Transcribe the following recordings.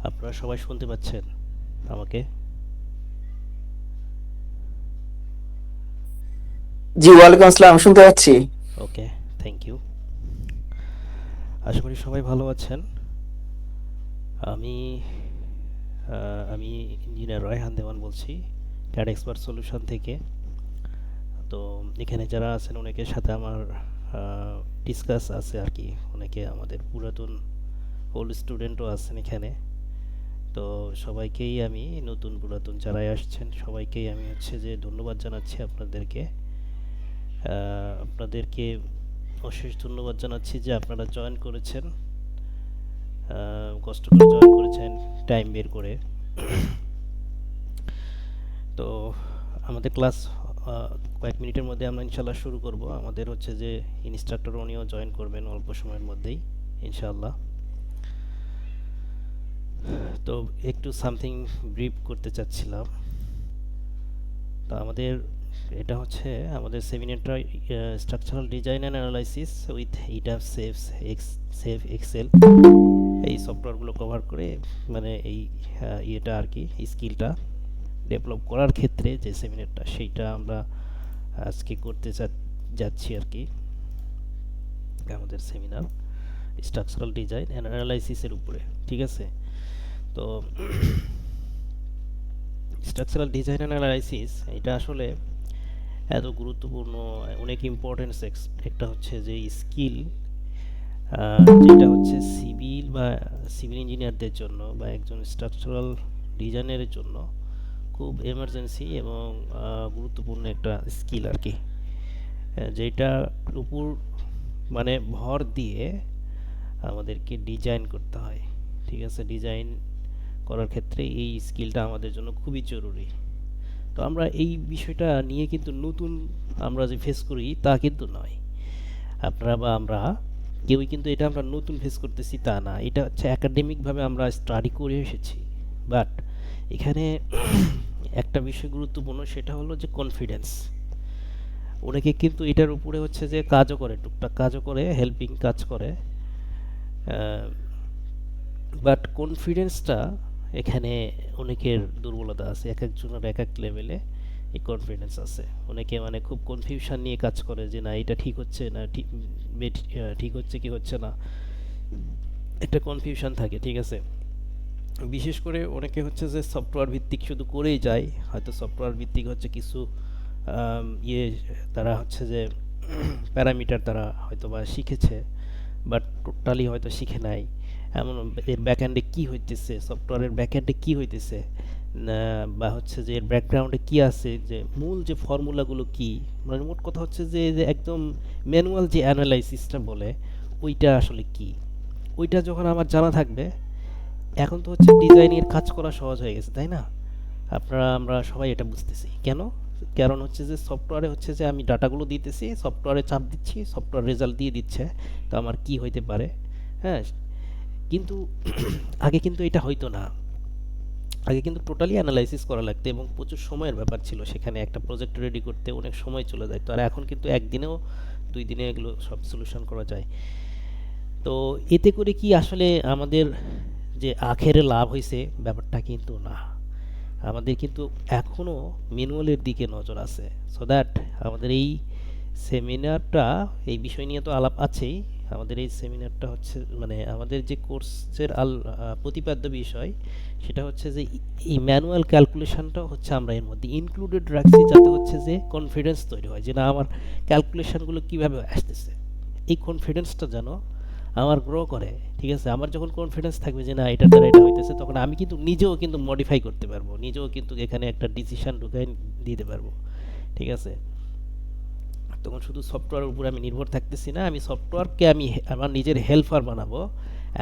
আপনারা সবাই শুনতে পাচ্ছেন আমাকে? জি, ওয়ালাইকুম আসসালাম, শুনতে পাচ্ছি। ওকে, থ্যাংক ইউ। আশা করি সবাই ভালো আছেন। আমি আমি ইঞ্জিনিয়ার রায়হান দেওয়ান বলছি, ক্যাড এক্সপার্ট সলিউশন থেকে। তো এখানে যারা আছেন অনেকের সাথে আমার ডিসকাস আছে আর কি। অনেকে আমাদের পুরাতন ওল্ড স্টুডেন্টও আছেন এখানে। তো সবাইকেই আমি, নতুন পুরাতন যারাই আসছেন সবাইকেই আমি হচ্ছে যে ধন্যবাদ জানাচ্ছি আপনাদেরকে। আপনাদেরকে অশেষ ধন্যবাদ জানাচ্ছি যে আপনারা জয়েন করেছেন, কষ্ট করে জয়েন করেছেন, টাইম বের করে। তো আমাদের ক্লাস কয়েক মিনিটের মধ্যে আমরা ইনশাল্লাহ শুরু করব। আমাদের হচ্ছে যে ইনস্ট্রাক্টর উনিও জয়েন করবেন অল্প সময়ের মধ্যেই ইনশাল্লাহ। তো একটু সামথিং ব্রিফ করতে চাচ্ছিলাম। তো আমাদের এটা হচ্ছে আমাদের সেমিনারটা structural design and analysis with ETABS SAFE Excel এই সফটওয়্যারগুলো কভার করে, মানে এই ইয়েটা আর কি, স্কিলটা ডেভেলপ করার ক্ষেত্রে যে সেমিনারটা সেইটা আমরা আজকে করতে যাচ্ছি আর কি। আমাদের সেমিনার স্ট্রাকচারাল ডিজাইন অ্যান্ড অ্যানালাইসিসের উপরে, ঠিক আছে? তো স্ট্রাকচারাল ডিজাইন অ্যান্ড অ্যানালাইসিস এটা আসলে এত গুরুত্বপূর্ণ, অনেক ইম্পর্টেন্স। একটা হচ্ছে যে স্কিল, যেটা হচ্ছে সিভিল বা সিভিল ইঞ্জিনিয়ারদের জন্য বা একজন স্ট্রাকচারাল ডিজাইনারের জন্য খুব এমার্জেন্সি এবং গুরুত্বপূর্ণ একটা স্কিল আর কি। যেটার উপর মানে ভর দিয়ে আমাদেরকে ডিজাইন করতে হয়, ঠিক আছে? ডিজাইন করার ক্ষেত্রে এই স্কিলটা আমাদের জন্য খুবই জরুরি। তো আমরা এই বিষয়টা নিয়ে কিন্তু নতুন আমরা যে ফেস করি তা কিন্তু নয়। আপনারা বা আমরা কেউই কিন্তু এটা আমরা নতুন ফেস করতেছি তা না। এটা হচ্ছে একাডেমিকভাবে আমরা স্টাডি করে এসেছি। বাট এখানে একটা বিষয় গুরুত্বপূর্ণ, সেটা হলো যে কনফিডেন্স। অনেকে কিন্তু এটার উপরে হচ্ছে যে কাজও করে, টুকটাক কাজও করে, হেল্পিং কাজ করে। বাট কনফিডেন্সটা এখানে অনেকের দুর্বলতা আছে। এক একজনের এক এক লেভেলে এই কনফিডেন্স আছে। অনেকে মানে খুব কনফিউশন নিয়ে কাজ করে যে না এটা ঠিক হচ্ছে না, ঠিক হচ্ছে কি হচ্ছে না, একটা কনফিউশন থাকে, ঠিক আছে? বিশেষ করে অনেকে হচ্ছে যে সফটওয়্যার ভিত্তিক শুধু করেই যায়, হয়তো সফটওয়্যার ভিত্তিক হচ্ছে কিছু ইয়ে তারা হচ্ছে যে প্যারামিটার তারা হয়তো বা শিখেছে, বাট টোটালি হয়তো শিখে নাই। এমন এর ব্যাকএন্ডে কী হইতেছে, সফটওয়্যারের ব্যাকএন্ডে কী হইতেছে, বা হচ্ছে যে এর ব্যাকগ্রাউন্ডে কী আছে, যে মূল যে ফর্মুলাগুলো কী, মানে মোট কথা হচ্ছে যে যে একদম ম্যানুয়াল যে অ্যানালাইসিসটা বলে ওইটা আসলে কী, ওইটা যখন আমার জানা থাকবে, এখন তো হচ্ছে ডিজাইনের কাজ করা সহজ হয়ে গেছে, তাই না? আমরা সবাই এটা বুঝতেছি কেন? কারণ হচ্ছে যে সফটওয়্যারে হচ্ছে যে আমি ডাটাগুলো দিতেছি, সফটওয়্যারে চাপ দিচ্ছি, সফটওয়্যার রেজাল্ট দিয়ে দিচ্ছে। তো আমার কি হইতে পারে? হ্যাঁ, কিন্তু আগে কিন্তু এটা হইতো না। আগে কিন্তু টোটালি অ্যানালাইসিস করা লাগতো এবং প্রচুর সময়ের ব্যাপার ছিল। সেখানে একটা প্রজেক্ট রেডি করতে অনেক সময় চলে যায়। তো আর এখন কিন্তু একদিনেও 2 দিনে এগুলো সব সলিউশন করা যায়। তো এতে করে কি আসলে আমাদের যে আখেরে লাভ হয়েছে ব্যাপারটা কিন্তু না। আমাদের কিন্তু এখনও ম্যানুয়ালের দিকে নজর আছে। সো দ্যাট আমাদের এই সেমিনারটা, এই বিষয় নিয়ে তো আলাপ আছেই। আমাদের এই সেমিনারটা হচ্ছে মানে আমাদের যে কোর্সের প্রতিপাদ্য বিষয়, সেটা হচ্ছে যে এই ম্যানুয়াল ক্যালকুলেশনটাও হচ্ছে আমরা এর মধ্যে ইনক্লুডেড রাখছি, যাতে হচ্ছে যে কনফিডেন্স তৈরি হয় যে না আমার ক্যালকুলেশনগুলো কীভাবে আসতেছে, এই কনফিডেন্সটা যেন আমার গ্রো করে, ঠিক আছে? আমার যখন কনফিডেন্স থাকবে যে না এটার দ্বারা এটা হইতেছে, তখন আমি কিন্তু নিজেও কিন্তু মডিফাই করতে পারবো, নিজেও কিন্তু এখানে একটা ডিসিশন ঢুকাই দিতে পারবো, ঠিক আছে? তখন শুধু সফটওয়্যারের উপর আমি নির্ভর থাকতেছি না, আমি সফটওয়্যারকে আমি আমার নিজের হেল্পার বানাবো।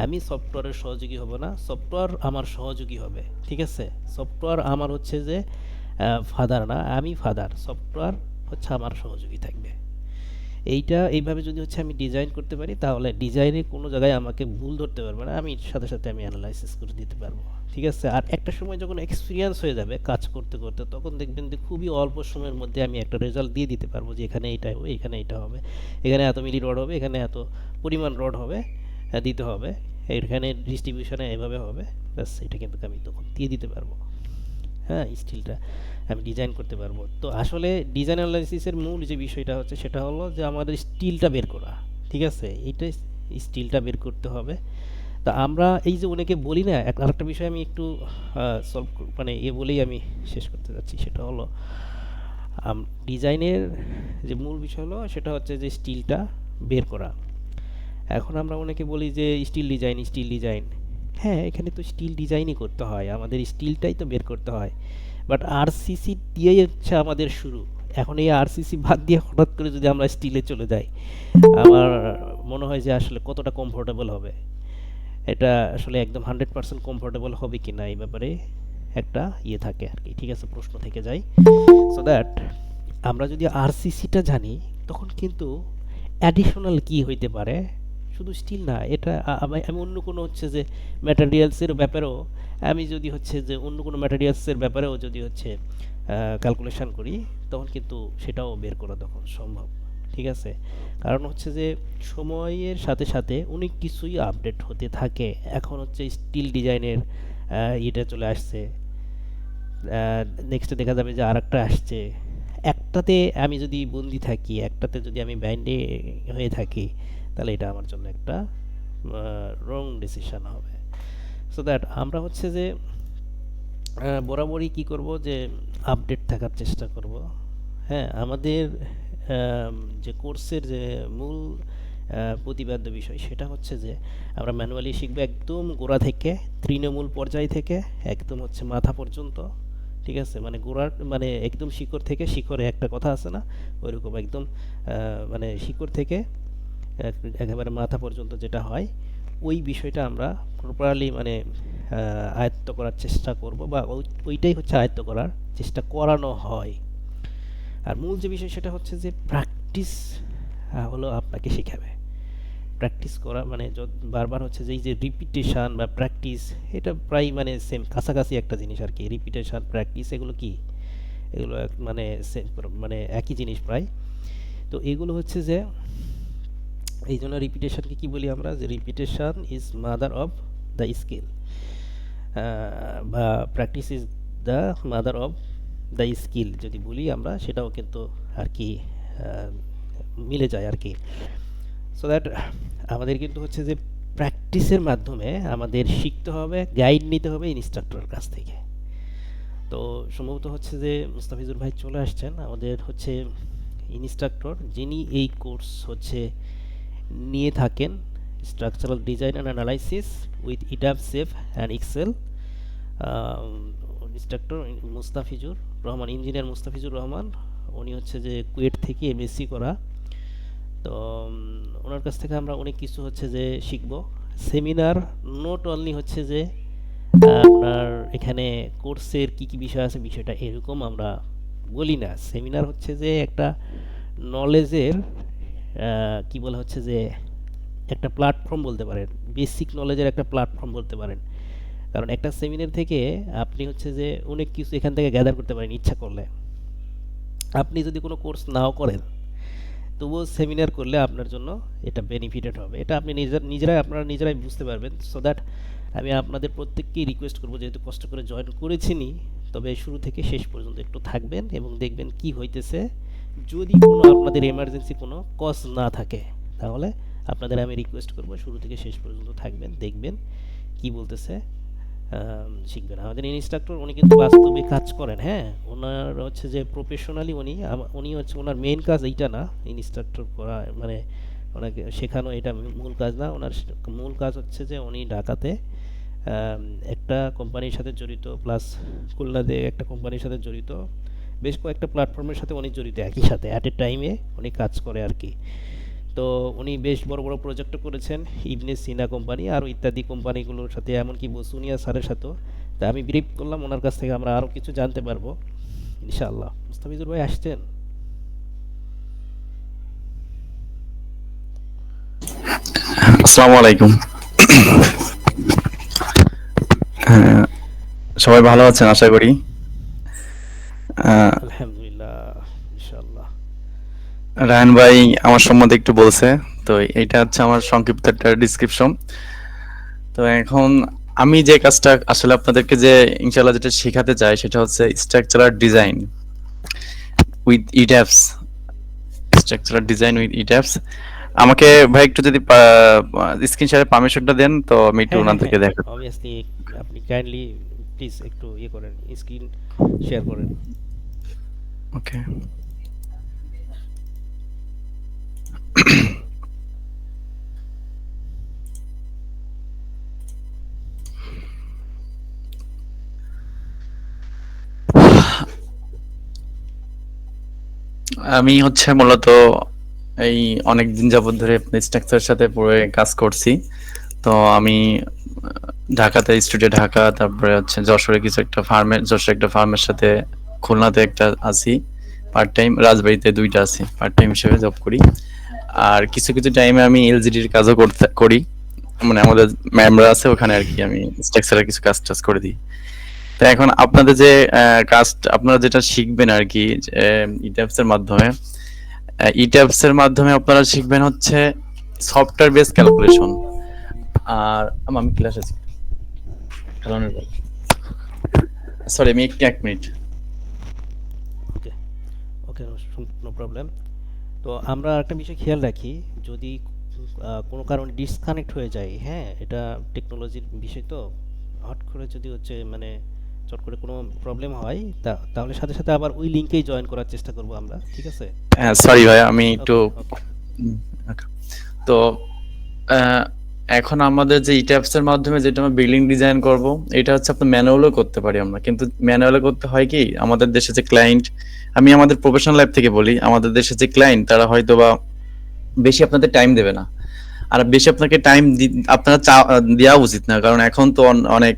আমি সফটওয়্যারের সহযোগী হব না, সফটওয়্যার আমার সহযোগী হবে, ঠিক আছে? সফটওয়্যার আমার হচ্ছে যে ফাদার না, আমি ফাদার, সফটওয়্যার হচ্ছে আমার সহযোগী থাকবে। এইটা এইভাবে যদি হচ্ছে আমি ডিজাইন করতে পারি, তাহলে ডিজাইনে কোনো জায়গায় আমাকে ভুল ধরতে পারবে না, আমি সাথে সাথে আমি অ্যানালাইসিস করে দিতে পারবো, ঠিক আছে? আর একটা সময় যখন এক্সপিরিয়েন্স হয়ে যাবে কাজ করতে করতে, তখন দেখবেন যে খুবই অল্প সময়ের মধ্যে আমি একটা রেজাল্ট দিয়ে দিতে পারবো যে এখানে এটা হবে, এখানে এটা হবে, এখানে এত মিলি রড হবে, এখানে এত পরিমাণ রড হবে, দিতে হবে, এখানে ডিস্ট্রিবিউশনে এভাবে হবে, ব্যাস এটা কিন্তু আমি তখন দিয়ে দিতে পারবো। হ্যাঁ, স্টিলটা আমি ডিজাইন করতে পারবো। তো আসলে ডিজাইন অ্যানালাইসিসের মূল যে বিষয়টা হচ্ছে সেটা হলো যে আমাদের স্টিলটা বের করা, ঠিক আছে? এইটাই, স্টিলটা বের করতে হবে। তা আমরা এই যে অনেকে বলি না, আরেকটা বিষয় আমি একটু সলভ মানে বলেই আমি শেষ করতে যাচ্ছি, সেটা হলো ডিজাইনের যে মূল বিষয় হলো সেটা হচ্ছে যে স্টিলটা বের করা। এখন আমরা অনেকে বলি যে স্টিল ডিজাইন, স্টিল ডিজাইন। হ্যাঁ, এখানে তো স্টিল ডিজাইনই করতে হয়, আমাদের স্টিলটাই তো বের করতে হয়। বাট আরসিসি দিয়েই হচ্ছে আমাদের শুরু। এখন এই আরসিসি বাদ দিয়ে হঠাৎ করে যদি আমরা স্টিলে চলে যাই, আমার মনে হয় যে আসলে কতটা কমফোর্টেবল হবে। এটা আসলে একদম 100% কমফোর্টেবল হবে কি না এই ব্যাপারে একটা থাকে আর কি, ঠিক আছে, প্রশ্ন থেকে যায়। সো দ্যাট আমরা যদি আরসিসিটা জানি, তখন কিন্তু অ্যাডিশনাল কি হইতে পারে, শুধু স্টিল না, এটা আমি অন্য কোনো হচ্ছে যে ম্যাটেরিয়ালসের ব্যাপারেও, আমি যদি হচ্ছে যে অন্য কোনো ম্যাটেরিয়ালসের ব্যাপারেও যদি হচ্ছে ক্যালকুলেশন করি, তখন কিন্তু সেটাও বের করা তখন সম্ভব, ঠিক আছে? কারণ হচ্ছে যে সময়ের সাথে সাথে অনেক কিছুই আপডেট হতে থাকে। এখন হচ্ছে স্টিল ডিজাইনের এটা চলে আসছে, নেক্সটে দেখা যাবে যে আরেকটা আসছে। একটাতে আমি যদি বন্দি থাকি, একটাতে যদি আমি ব্যান্ডে হয়ে থাকি, তাহলে এটা আমার জন্য একটা রং ডিসিশন হবে। সো দ্যাট আমরা হচ্ছে যে বরাবরই কি করব, যে আপডেট থাকার চেষ্টা করব। হ্যাঁ, আমাদের যে কোর্সের যে মূল প্রতিপাদ্য বিষয় সেটা হচ্ছে যে আমরা ম্যানুয়ালি শিখবো একদম গোড়া থেকে, তৃণমূল পর্যায় থেকে একদম হচ্ছে মাথা পর্যন্ত, ঠিক আছে? মানে গোড়ার মানে একদম শিকড় থেকে, শিকড়ে একটা কথা আছে না, ওইরকম একদম মানে শিকড় থেকে একেবারে মাথা পর্যন্ত যেটা হয়, ওই বিষয়টা আমরা প্রপারলি মানে আয়ত্ত করার চেষ্টা করব, বা ওইটাই হচ্ছে আয়ত্ত করার চেষ্টা করানো হয়। আর মূল যে বিষয় সেটা হচ্ছে যে প্র্যাকটিস হলো আপনাকে শেখাবে। প্র্যাকটিস করা মানে বারবার হচ্ছে যে এই যে রিপিটেশান বা প্র্যাকটিস, এটা প্রায় মানে সেম কাছাকাছি একটা জিনিস আর কি। রিপিটেশান, প্র্যাকটিস, এগুলো কি, এগুলো মানে সেম, মানে একই জিনিস প্রায়। তো এগুলো হচ্ছে যে এই জন্য রিপিটেশানকে কী বলি আমরা, যে repetition is mother of the skill, বা practice is the mother of the skill যদি বলি আমরা, সেটাও কিন্তু আর কি মিলে যায় আর কি। সো দ্যাট আমাদের কিন্তু হচ্ছে যে প্র্যাকটিসের মাধ্যমে আমাদের শিখতে হবে, গাইড নিতে হবে ইনস্ট্রাক্টরের কাছ থেকে। তো সম্ভবত হচ্ছে যে মুস্তাফিজুর ভাই চলে আসছেন, আমাদের হচ্ছে ইনস্ট্রাক্টর, যিনি এই কোর্স হচ্ছে নিয়ে থাকেন, structural design and analysis with ETABS SAFE and Excel. Instructor Mustafizur Rahman, engineer Mustafizur Rahman. উনি হচ্ছে যে কুয়েট থেকে এমএসসি করা। তো ওনার কাছ থেকে আমরা অনেক কিছু হচ্ছে যে শিখব। সেমিনার নট অনলি হচ্ছে যে আপনার এখানে কোর্সের কী কী বিষয় আছে বিষয়টা এরকম আমরা বলি না। সেমিনার হচ্ছে যে একটা নলেজের কি বলা হচ্ছে যে একটা প্ল্যাটফর্ম বলতে পারেন, বেসিক নলেজের একটা প্ল্যাটফর্ম বলতে পারেন। কারণ একটা সেমিনার থেকে আপনি হচ্ছে যে অনেক কিছু এখান থেকে গ্যাদার করতে পারেন ইচ্ছা করলে। আপনি যদি কোনো কোর্স নাও করেন, তবুও সেমিনার করলে আপনার জন্য এটা বেনিফিটেড হবে। এটা আপনি আপনারা নিজেরাই বুঝতে পারবেন। সো দ্যাট আমি আপনাদের প্রত্যেককেই রিকোয়েস্ট করবো, যেহেতু কষ্ট করে জয়েন করেছিনি, তবে শুরু থেকে শেষ পর্যন্ত একটু থাকবেন এবং দেখবেন কি হইতেছে। যদি কোনো আপনাদের এমার্জেন্সি কোনো কজ না থাকে, তাহলে আপনাদের আমি রিকোয়েস্ট করবো শুরু থেকে শেষ পর্যন্ত থাকবেন, দেখবেন কি বলতেছে, শিখবেন। আমাদের ইনস্ট্রাক্টর উনি কিন্তু বাস্তবে কাজ করেন। হ্যাঁ, ওনার হচ্ছে যে প্রফেশনালি উনি হচ্ছে ওনার মেইন কাজ এইটা না, ইনস্ট্রাক্টর করা মানে ওনাকে শেখানো এটা মূল কাজ না। ওনার মূল কাজ হচ্ছে যে উনি ঢাকাতে একটা কোম্পানির সাথে জড়িত, প্লাস খুলনাতে একটা কোম্পানির সাথে জড়িত, বেশ কয়েকটা প্ল্যাটফর্মের সাথে উনি জড়িত একই সাথে, অ্যাট এ টাইমে উনি কাজ করে আর কি। তো উনি বেশ বড় বড় প্রজেক্টও করেছেন, ইবনে সিনা কোম্পানি আরও ইত্যাদি কোম্পানিগুলোর সাথে, এমনকি বসুনিয়া স্যারের সাথেও। তা আমি ব্রিফ করলাম, ওনার কাছ থেকে আমরা আরও কিছু জানতে পারবো ইনশাআল্লাহ। মুস্তাফিজুর ভাই আসছেন? আসসালামু আলাইকুম। হ্যাঁ, সবাই ভালো আছেন আশা করি। আলহামদুলিল্লাহ, ইনশাআল্লাহ। রায়হান ভাই আমার সম্বন্ধে একটু বলছে, তো এইটা হচ্ছে আমার সংক্ষিপ্ত একটা ডিসক্রিপশন। তো এখন আমি যে কাজটা আসলে আপনাদেরকে যে ইনশাআল্লাহ যেটা শেখাতে চাই সেটা হচ্ছে structural design with ইট্যাপস। Structural design with ইট্যাপস। আমাকে ভাই একটু যদি স্ক্রিন শেয়ারের পারমিশনটা দেন তো আমি একটু হ্যাঁ হ্যাঁ ওনাদেরকে হ্যাঁ দেখাই। অবভিয়াসলি, আপনি কাইন্ডলি প্লিজ একটু ইয়ে করেন, স্ক্রিন শেয়ার করেন। ওকে। আমি হচ্ছে মূলত এই অনেক দিন যাবত ধরে স্ট্রাকচারের সাথে পুরো কাজ করছি। তো আমি ঢাকাতে স্টুডিও ঢাকা, তারপরে হচ্ছে যশোরে কিছু একটা যশোরে একটা ফার্মের সাথে, খুলনাতে একটা আছি পার্ট টাইম, রাজবাড়িতে দুইটা আছি পার্ট টাইম হিসেবে জব করি। আর কিছু কিছু টাইমে আমি এলজিডির কাজও করি, মানে আমাদের ম্যামরা আছে ওখানে আর কি, আমি স্ট্রাকচারের কিছু কাজ টাজ করে দিই। তো এখন আপনাদের যে কাজ আপনারা যেটা শিখবেন আর কি ইট্যাপস এর মাধ্যমে, ইট্যাপস এর মাধ্যমে আপনারা শিখবেন হচ্ছে সফটওয়্যার বেস ক্যালকুলেশন। আর আমি ক্লাস আছি সরি, আমি এক মিনিট। ওকে ওকে, নো প্রবলেম। তো আমরা একটা বিষয় খেয়াল রাখি, যদি কোনো কারণে ডিসকানেক্ট হয়ে যায়, হ্যাঁ এটা টেকনোলজির বিষয়, তো হট করে যদি হচ্ছে মানে চট করে কোনো প্রবলেম হয়, তাহলে সাথে সাথে আবার ওই লিঙ্কেই জয়েন করার চেষ্টা করব আমরা, ঠিক আছে? হ্যাঁ সরি ভাই, আমি একটু ওকে ওকে। okay. তো আহ, এখন আমাদের যে ইট্যাপস এর মাধ্যমে যেটা আমরা বিল্ডিং ডিজাইন করব, এটা হচ্ছে আপনার ম্যানুয়ালও করতে পারি আমরা, কিন্তু ম্যানুয়ালে করতে হয় কি, আমাদের দেশে যে ক্লায়েন্ট, আমি আমাদের প্রফেশনাল লাইফ থেকে বলি, আমাদের দেশে যে ক্লায়েন্ট তারা হয়তো বা বেশি আপনাদের টাইম দেবে না। আর বেশি আপনাকে টাইম আপনারা দেওয়া উচিত না, কারণ এখন তো অনেক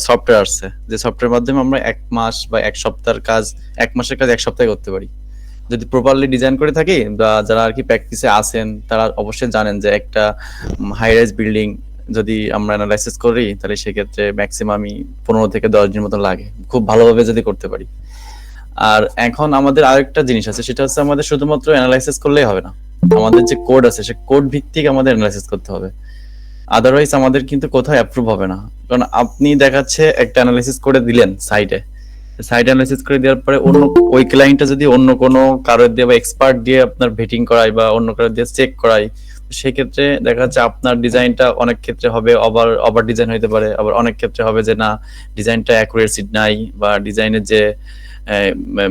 সফটওয়্যার আসছে যে সফটওয়্যার মাধ্যমে আমরা 1 মাস বা 1 সপ্তাহের কাজ, 1 মাসের কাজ 1 সপ্তাহে করতে পারি যদি প্রপারলি ডিজাইন করে থাকি। বা যারা আর কি প্র্যাকটিসে আছেন তারা অবশ্যই জানেন যে একটা হাই রাইজ বিল্ডিং যদি আমরা অ্যানালাইসিস করি তাহলে সেক্ষেত্রে ম্যাক্সিমামই 15 থেকে 10 দিন মতো লাগে, খুব ভালোভাবে যদি করতে পারি। আর এখন আমাদের আরেকটা জিনিস আছে, সেটা হচ্ছে আমাদের শুধুমাত্র অ্যানালাইসিস করলেই হবে না, আমাদের যে কোড আছে সে কোড ভিত্তিক আমাদের অ্যানালাইসিস করতে হবে। আদারওয়াইজ আমাদের কিন্তু কোথাও অ্যাপ্রুভ হবে না। কারণ আপনি দেখাচ্ছে একটা অ্যানালাইসিস করে দিলেন সাইট অ্যানালাইসিস করে দেওয়ার পরে অন্য ওই ক্লায়েন্টটা যদি অন্য কোনো কারোর দিয়ে বা এক্সপার্ট দিয়ে আপনার ভেটিং করায় বা অন্য কারোর দিয়ে চেক করায়, সেক্ষেত্রে দেখা যাচ্ছে আপনার ডিজাইনটা অনেক ক্ষেত্রে হবে ওভার ডিজাইন হতে পারে, আবার অনেক ক্ষেত্রে হবে যে না, ডিজাইনটা অ্যাকুরেসি নাই, বা ডিজাইনের যে